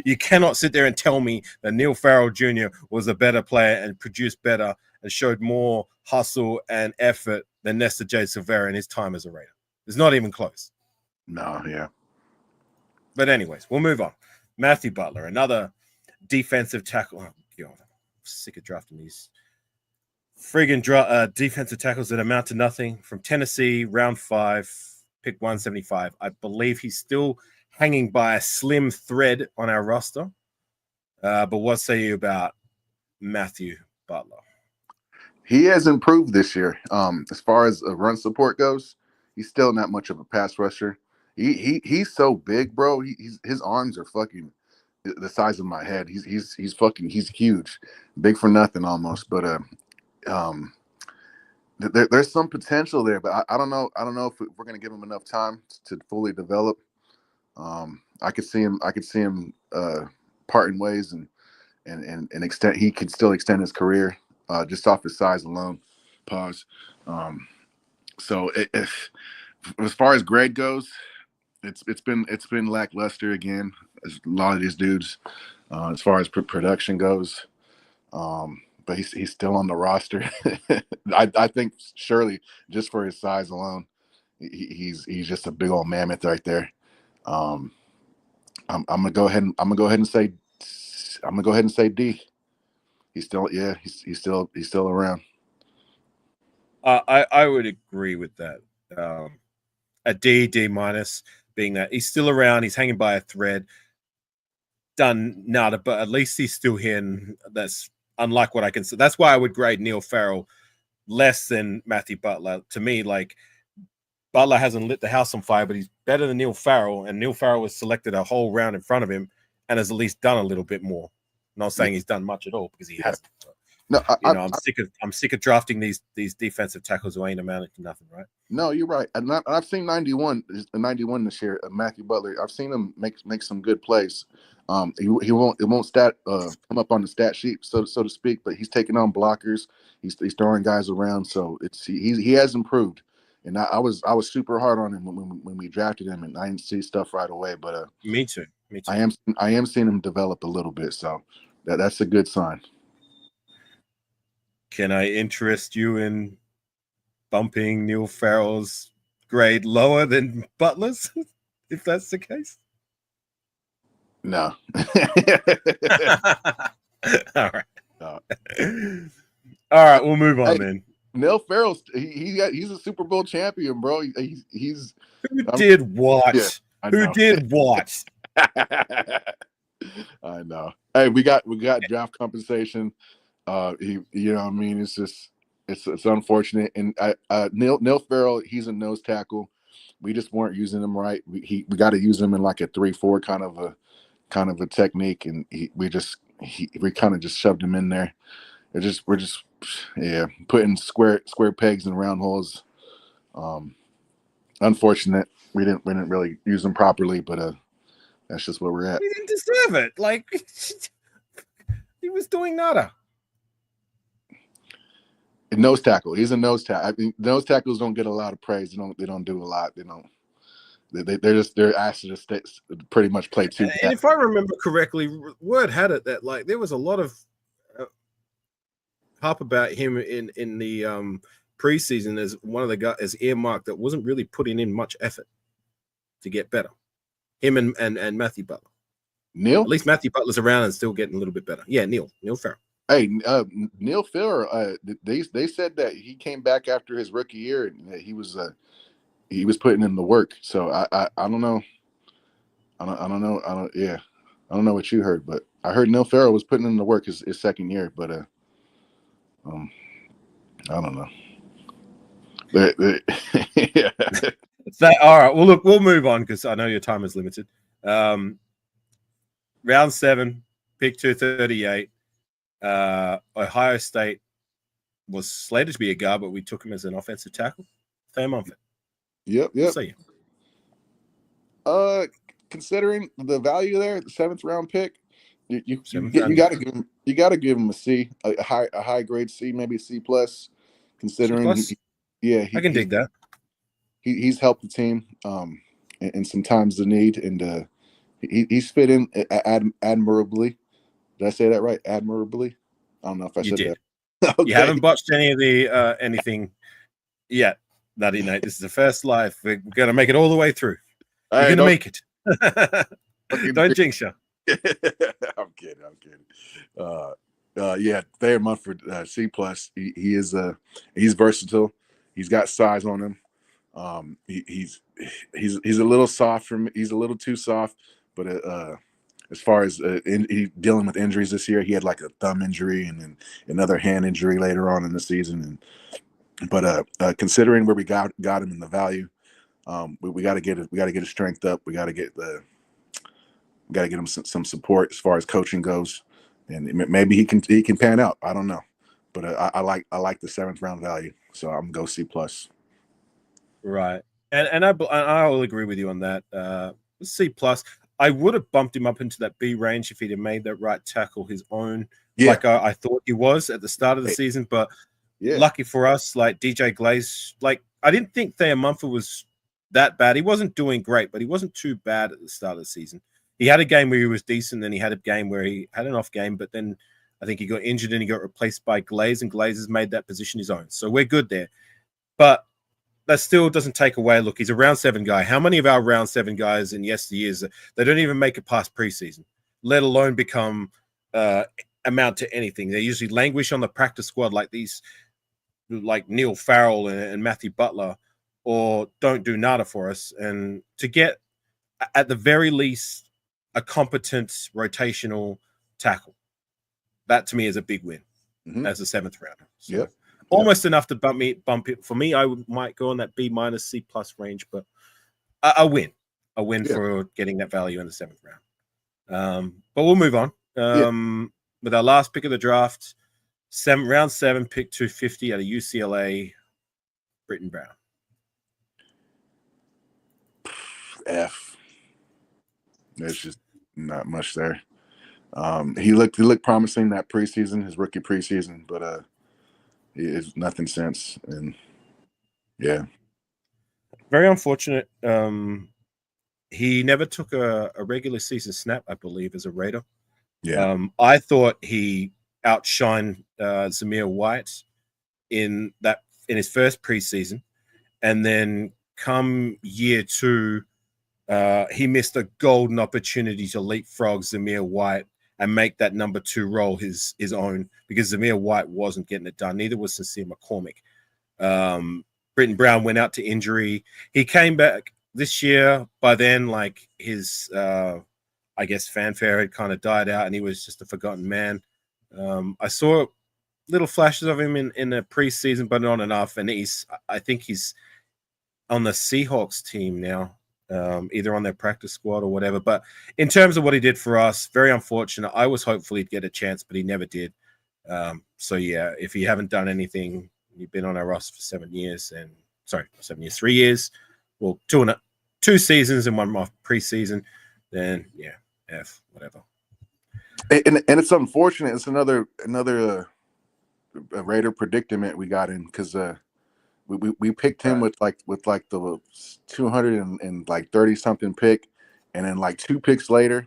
You cannot sit there and tell me that Neil Farrell Jr. was a better player and produced better and showed more hustle and effort than Nesta J. Silvera in his time as a Raider. It's not even close. No, yeah. But anyways, we'll move on. Matthew Butler, another defensive tackle. Oh, God, I'm sick of drafting these friggin' defensive tackles that amount to nothing. From Tennessee, round 5, pick 175. I believe he's still hanging by a slim thread on our roster. But what say you about Matthew Butler? He has improved this year. As far as run support goes, he's still not much of a pass rusher. He's so big, bro. His arms are fucking the size of my head. He's huge, big for nothing almost. But there's some potential there, but I don't know if we're gonna give him enough time to fully develop. I could see him parting ways and extend. He could still extend his career just off his size alone. Pause. So as far as grade goes, it's been lackluster again. As a lot of these dudes, as far as production goes. But he's still on the roster. I think surely just for his size alone, he's just a big old mammoth right there. I'm gonna go ahead and say D. He's still around. I would agree with that. A D minus being that he's still around, he's hanging by a thread. Done nada, but at least he's still here, and that's unlike what I can say. That's why I would grade Neil Farrell less than Matthew Butler. To me, like Butler hasn't lit the house on fire, but he's better than Neil Farrell, and Neil Farrell was selected a whole round in front of him and has at least done a little bit more. I'm not saying he's done much at all because he hasn't. No, I'm sick of drafting these defensive tackles who ain't amounting to nothing, right? No, you're right. And I've seen 91 this year. Matthew Butler. I've seen him make some good plays. It won't come up on the stat sheet, so to speak. But he's taking on blockers. He's throwing guys around. So he has improved. And I was super hard on him when we drafted him, and I didn't see stuff right away. But me too. Me too. I am seeing him develop a little bit, so that's a good sign. Can I interest you in bumping Neil Farrell's grade lower than Butler's, if that's the case? No. All right. No. All right, we'll move on then. Neil Farrell, he's a Super Bowl champion, bro. He's who did what? Yeah, who did what? I know. Hey, we got draft compensation. You know what I mean? It's just it's unfortunate. And Neil Farrell, he's a nose tackle. We just weren't using him right. We got to use him in like a 3-4 kind of a technique, and we kind of just shoved him in there. We're just putting square pegs in round holes. Unfortunate. We didn't really use him properly, but that's just where we're at. He didn't deserve it. Like he was doing nada. Nose tackle. He's a nose tackle. I mean, nose tackles don't get a lot of praise. They don't do a lot. They're asked to just pretty much play two. And if I remember correctly, word had it that like there was a lot of harp about him in the preseason as one of the guys as earmarked that wasn't really putting in much effort to get better. Him and Matthew Butler. Neil? At least Matthew Butler's around and still getting a little bit better. Yeah, Neil Farrell. Hey, Neil Farrell. They said that he came back after his rookie year and that he was putting in the work. So I don't know. I don't know. I don't know what you heard, but I heard Neil Farrell was putting in the work his second year. But I don't know. Yeah. All right. Well, look, we'll move on because I know your time is limited. Round 7, pick 238. Ohio State was slated to be a guard, but we took him as an offensive tackle. Thayer Munford. Yep. See you. Considering the value there, the 7th round pick, you got to give him a C, a high grade C, maybe C plus. Considering, C+? I can dig that. He's helped the team in some times of need, and he's fit in admirably. Did I say that right? Admirably. I don't know if I said that. Okay. You haven't botched any of the anything yet, Nutty Nate. This is the first live. We're going to make it all the way through. You're going to make it. Don't jinx you. I'm kidding. Yeah, Thayer Munford, C plus. He's versatile. He's got size on him. He's a little soft for me. He's a little too soft, but as far as dealing with injuries this year, he had like a thumb injury and then another hand injury later on in the season. But considering where we got him in the value, we got to get his strength up. We got to get him some support as far as coaching goes, and maybe he can pan out. I don't know, but I like the 7th round value, so I'm gonna go C plus. Right, and I will agree with you on that. C plus. I would have bumped him up into that B range if he'd have made that right tackle his own, like I thought he was at the start of the season. But lucky for us, like DJ Glaze, like I didn't think Thayer Munford was that bad. He wasn't doing great, but he wasn't too bad at the start of the season. He had a game where he was decent, then he had a game where he had an off game, but then I think he got injured and he got replaced by Glaze, and Glaze has made that position his own. So we're good there. But that still doesn't take away. Look, he's a round 7 guy. How many of our round 7 guys in yesteryears, they don't even make it past preseason, let alone become amount to anything? They usually languish on the practice squad like these, like Neil Farrell and Matthew Butler, or don't do nada for us. And to get, at the very least, a competent rotational tackle, that to me is a big win as a 7th rounder. So almost enough to bump it. For me, might go on that B minus C plus range, but a win for getting that value in the 7th round. But we'll move on with our last pick of the draft, round 7, pick 250 out of UCLA, Britton Brown. F. There's just not much there. He looked promising that preseason, his rookie preseason, but it's nothing since. And very unfortunate. he never took a regular season snap, I believe, as a Raider. Yeah. I thought he outshined Zamir White in his first preseason, and then come year 2, he missed a golden opportunity to leapfrog Zamir White and make that number 2 role his own, because Zamir White wasn't getting it done. Neither was Sincere McCormick. Britton Brown went out to injury. He came back this year. By then, like, his, I guess, fanfare had kind of died out, and he was just a forgotten man. I saw little flashes of him in the preseason, but not enough. And I think he's on the Seahawks team now, either on their practice squad or whatever. But in terms of what he did for us, very unfortunate. I was hopeful he'd get a chance, but he never did. So yeah, if you haven't done anything, you've been on our roster for 7 years, 3 years, well, 2 seasons and 1 month preseason, then yeah, whatever. And it's unfortunate. It's another Raider predicament we got in, because we picked him with like the 230 something pick, and then like 2 picks later,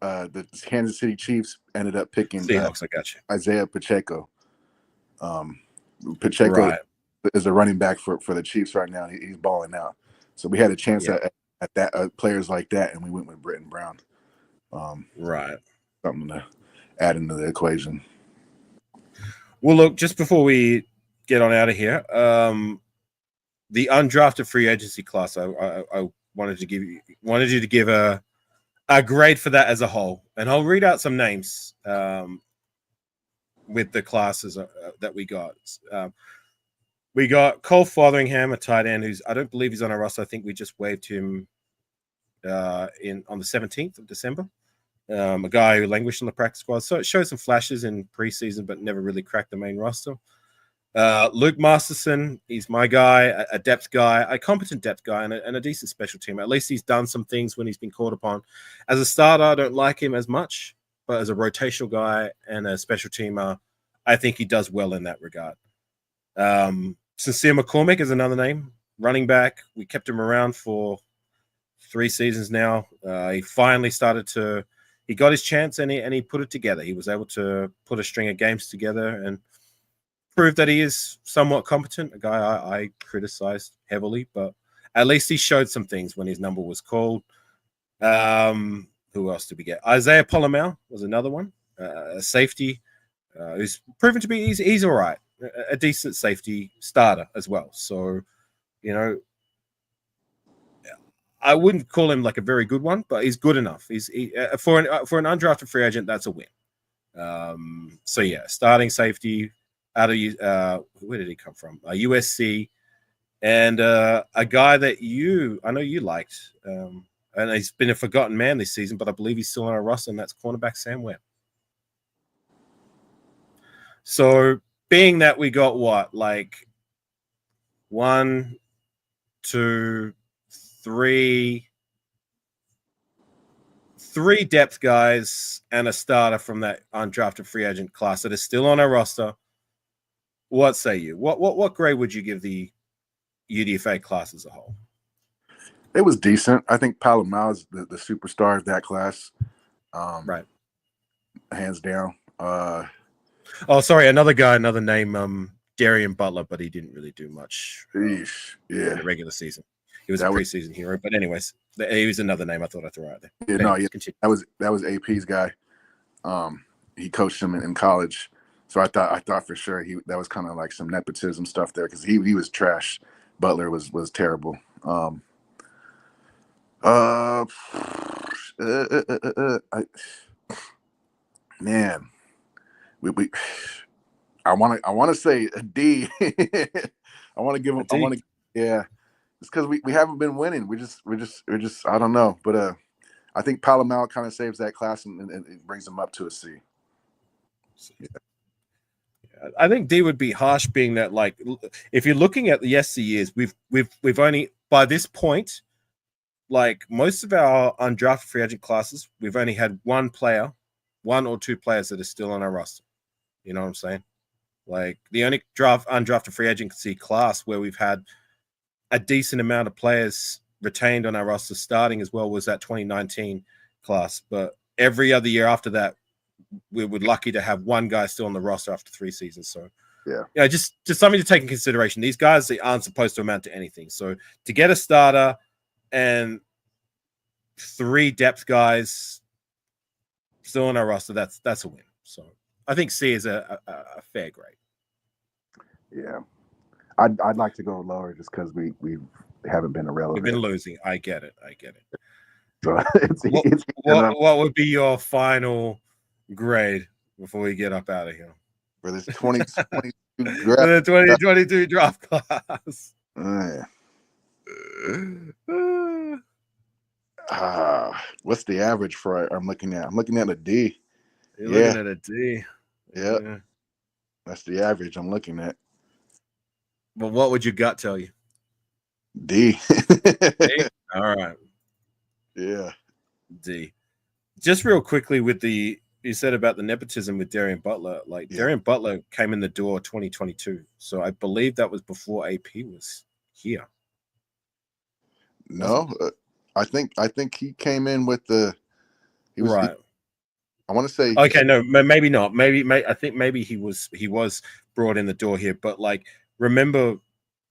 the Kansas City Chiefs ended up picking Seahawks. I got you. Isaiah Pacheco. Pacheco is a running back for the Chiefs right now. He's balling out. So we had a chance at that players like that, and we went with Britton Brown. Something to add into the equation. Well, look, just before we get on out of here, the undrafted free agency class, I wanted you to give a grade for that as a whole, and I'll read out some names with the classes that we got. We got Cole Fotheringham, a tight end, I don't believe he's on our roster. I think we just waived him on the 17th of December. A guy who languished on the practice squad. So it shows some flashes in preseason, but never really cracked the main roster. Luke Masterson, he's my guy, a depth guy, a competent depth guy, and a decent special team. At least he's done some things when he's been called upon. As a starter, I don't like him as much, but as a rotational guy and a special teamer, I think he does well in that regard. Sincere McCormick is another name. Running back. We kept him around for 3 seasons now. He finally he got his chance, and he put it together. He was able to put a string of games together and prove that he is somewhat competent. A guy I criticized heavily, but at least he showed some things when his number was called. Who else did we get? Isaiah Polamalu was another one. A safety who's proven to be he's all right. A decent safety starter as well. So, I wouldn't call him like a very good one, but he's good enough. For an undrafted free agent, that's a win. So yeah, starting safety out of where did he come from? USC, and a guy that I know you liked, and he's been a forgotten man this season, but I believe he's still on our roster, and that's cornerback Sam Webb. So being that we got what, like 1, 2, 3 depth guys and a starter from that undrafted free agent class that is still on our roster. What say you? What grade would you give the UDFA class as a whole? It was decent. I think Polamalu is the superstar of that class. Right. Hands down. Another name, Darian Butler, but he didn't really do much in the regular season. He was a preseason hero. But anyways, he was another name I thought I'd throw out there. That was AP's guy. He coached him in college. So I thought for sure that was kind of like some nepotism stuff there, because he was trash. Butler was terrible. Man, I want to say a D. I want to give him. It's because we haven't been winning. We're just I don't know, but I think Polamalu kind of saves that class and it brings them up to a C. Yeah. I think D would be harsh, being that, like, if you're looking at the years, we've only, by this point, like most of our undrafted free agent classes, we've only had one or two players that are still on our roster. You know what I'm saying? Like, the only undrafted free agency class where we've had a decent amount of players retained on our roster starting as well was that 2019 class. But every other year after that, we were lucky to have one guy still on the roster after 3 seasons. So yeah, just something to take in consideration. These guys, they aren't supposed to amount to anything. So to get a starter and 3 depth guys still on our roster, that's a win. So I think C is a fair grade. Yeah, I'd like to go lower just because we haven't been irrelevant. We've been losing. I get it. So what would be your final grade before we get up out of here for this 2022 draft? For the 2022 draft class. What's the average for? I'm looking at a D. You're looking at a D. Yeah, that's the average I'm looking at. But what would your gut tell you? D. D? All right. Yeah. D. Just real quickly with you said about the nepotism with Darian Butler. Darian Butler came in the door 2022. So I believe that was before AP was here. No, I think he came in with he was right. I want to say okay, no, maybe not. I think maybe he was brought in the door here, but remember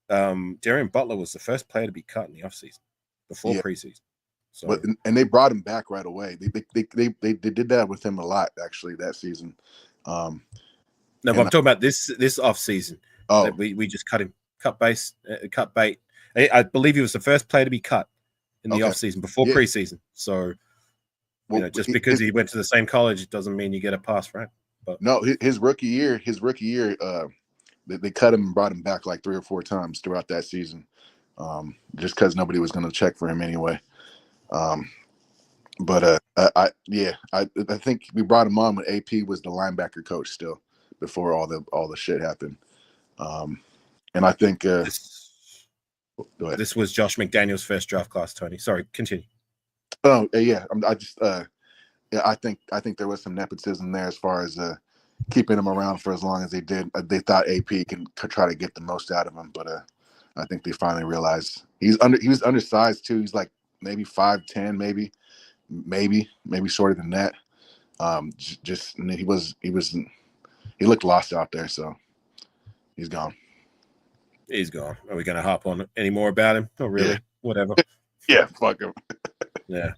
Darian Butler was the first player to be cut in the offseason before preseason. So and they brought him back right away. They did that with him a lot actually that season. No, but I'm talking about this offseason. Oh, we just cut him, cut bait. I believe he was the first player to be cut in the offseason before preseason. So just because he went to the same college, it doesn't mean you get a pass, right? But no, his rookie year, they cut him and brought him back like 3 or 4 times throughout that season, just because nobody was going to check for him anyway. But I think we brought him on when AP was the linebacker coach still before all the shit happened. And I think this was Josh McDaniel's first draft class. Tony, sorry, continue. Oh yeah, I think there was some nepotism there as far as keeping him around for as long as they did. They thought AP can try to get the most out of him, but I think they finally realized he was undersized too. He's like maybe 5'10", maybe shorter than that. He looked lost out there, so he's gone. He's gone. Are we going to hop on any more about him? Oh, really? Yeah. Whatever. Yeah, fuck him. Yeah.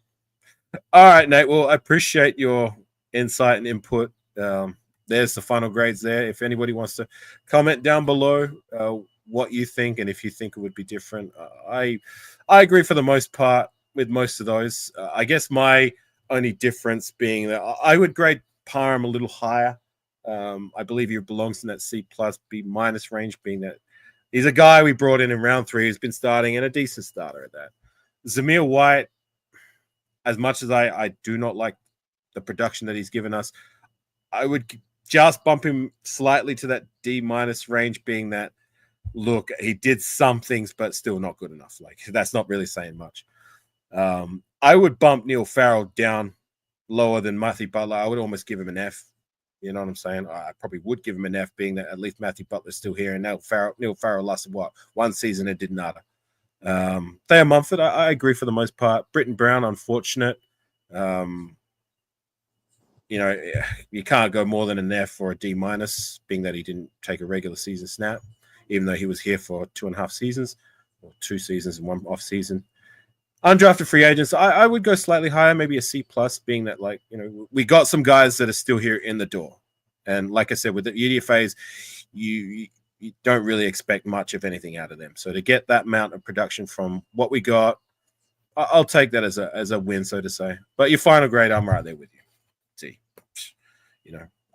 All right, Nate. Well, I appreciate your insight and input. There's the final grades there. If anybody wants to comment down below what you think and if you think it would be different, I agree for the most part with most of those. I guess my only difference being that I would grade Parham a little higher. I believe he belongs in that C+, B- range, being that he's a guy we brought in round 3 who's been starting and a decent starter at that. Zamir White, as much as I do not like the production that he's given us, I would just bump him slightly to that D- range, being that, look, he did some things, but still not good enough. That's not really saying much. I would bump Neil Farrell down lower than Matthew Butler. I would almost give him an F. You know what I'm saying? I probably would give him an F, being that at least Matthew Butler's still here, and now Neil Farrell lasted, 1 season and did nada. Thayer Mumford, I agree for the most part. Britton Brown, unfortunate. You can't go more than an F for a D-, being that he didn't take a regular season snap, even though he was here for 2.5 seasons, or 2 seasons and 1 off season. Undrafted free agents, I would go slightly higher, maybe a C+, being that, we got some guys that are still here in the door. And like I said, with the UDFAs, you don't really expect much of anything out of them. So to get that amount of production from what we got, I'll take that as a win, so to say. But your final grade, I'm right there with you. See,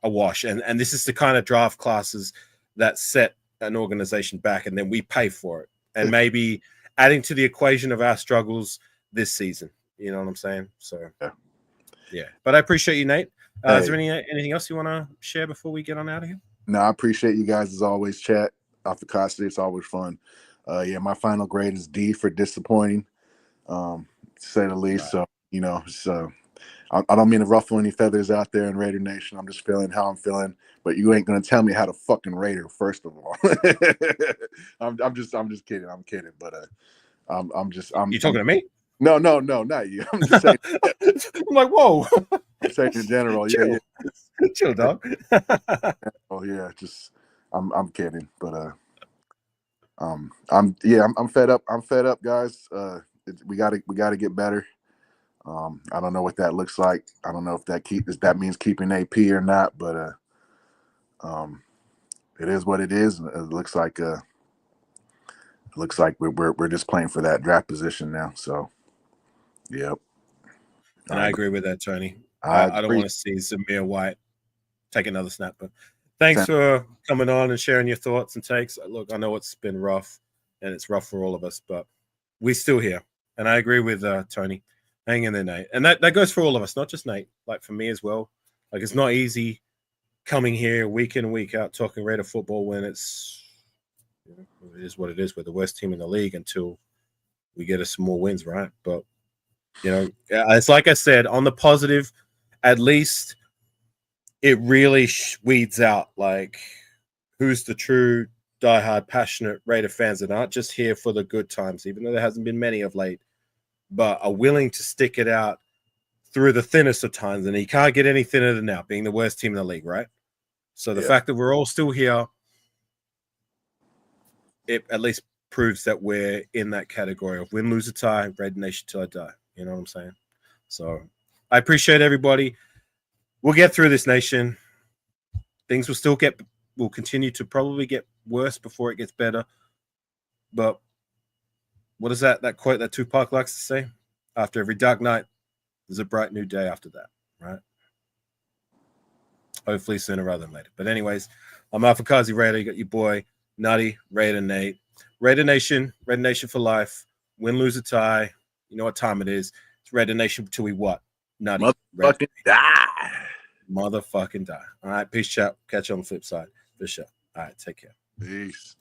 a wash. And this is the kind of draft classes that set an organization back, and then we pay for it. And maybe adding to the equation of our struggles this season. You know what I'm saying? So, yeah. But I appreciate you, Nate. Is there anything else you want to share before we get on out of here? No, I appreciate you guys as always, chat. Afakasi, it's always fun. My final grade is D for disappointing, to say the least. Right. So, I don't mean to ruffle any feathers out there in Raider Nation. I'm just feeling how I'm feeling, but you ain't gonna tell me how to fucking Raider, first of all. I'm just kidding. I'm kidding, but I'm You talking to me? No, not you. I'm just saying. I'm like, whoa. I'm saying in general. Chill. Yeah. Chill, dog. Oh yeah, just I'm kidding, but I'm fed up. I'm fed up, guys. We gotta get better. I don't know what that looks like. I don't know if that means keeping AP or not, but it is what it is. It looks like we're just playing for that draft position now. So, yep. And I agree with that, Tony. I I don't agree. want to see Zamir White take another snap. But thanks for coming on and sharing your thoughts and takes. Look, I know it's been rough, and it's rough for all of us, but we're still here. And I agree with Tony. Hang in there, Nate. And that goes for all of us, not just Nate. Like for me as well. Like it's not easy coming here week in and week out talking Raider football when it is what it is. We're the worst team in the league until we get us some more wins, right? But it's like I said, on the positive, at least it really weeds out like who's the true diehard passionate Raider fans that aren't just here for the good times, even though there hasn't been many of late, but are willing to stick it out through the thinnest of times. And you can't get any thinner than now, being the worst team in the league, right? So the fact that we're all still here, it at least proves that we're in that category of win, lose, or tie, Raider Nation till I die. You know what I'm saying? So I appreciate everybody. We'll get through this, nation. Things will continue to probably get worse before it gets better. But what is that quote that Tupac likes to say? After every dark night, there's a bright new day after that, right? Hopefully sooner rather than later. But anyways, I'm Afakasi Raider. You got your boy, Nutty, Raider Nate. Raider Nation for life. Win, lose, or tie. You know what time it is. It's Raider Nation till we what? Nutty. Motherfucking die. Motherfucking die. All right, peace, chat. Catch you on the flip side. For sure. All right, take care. Peace.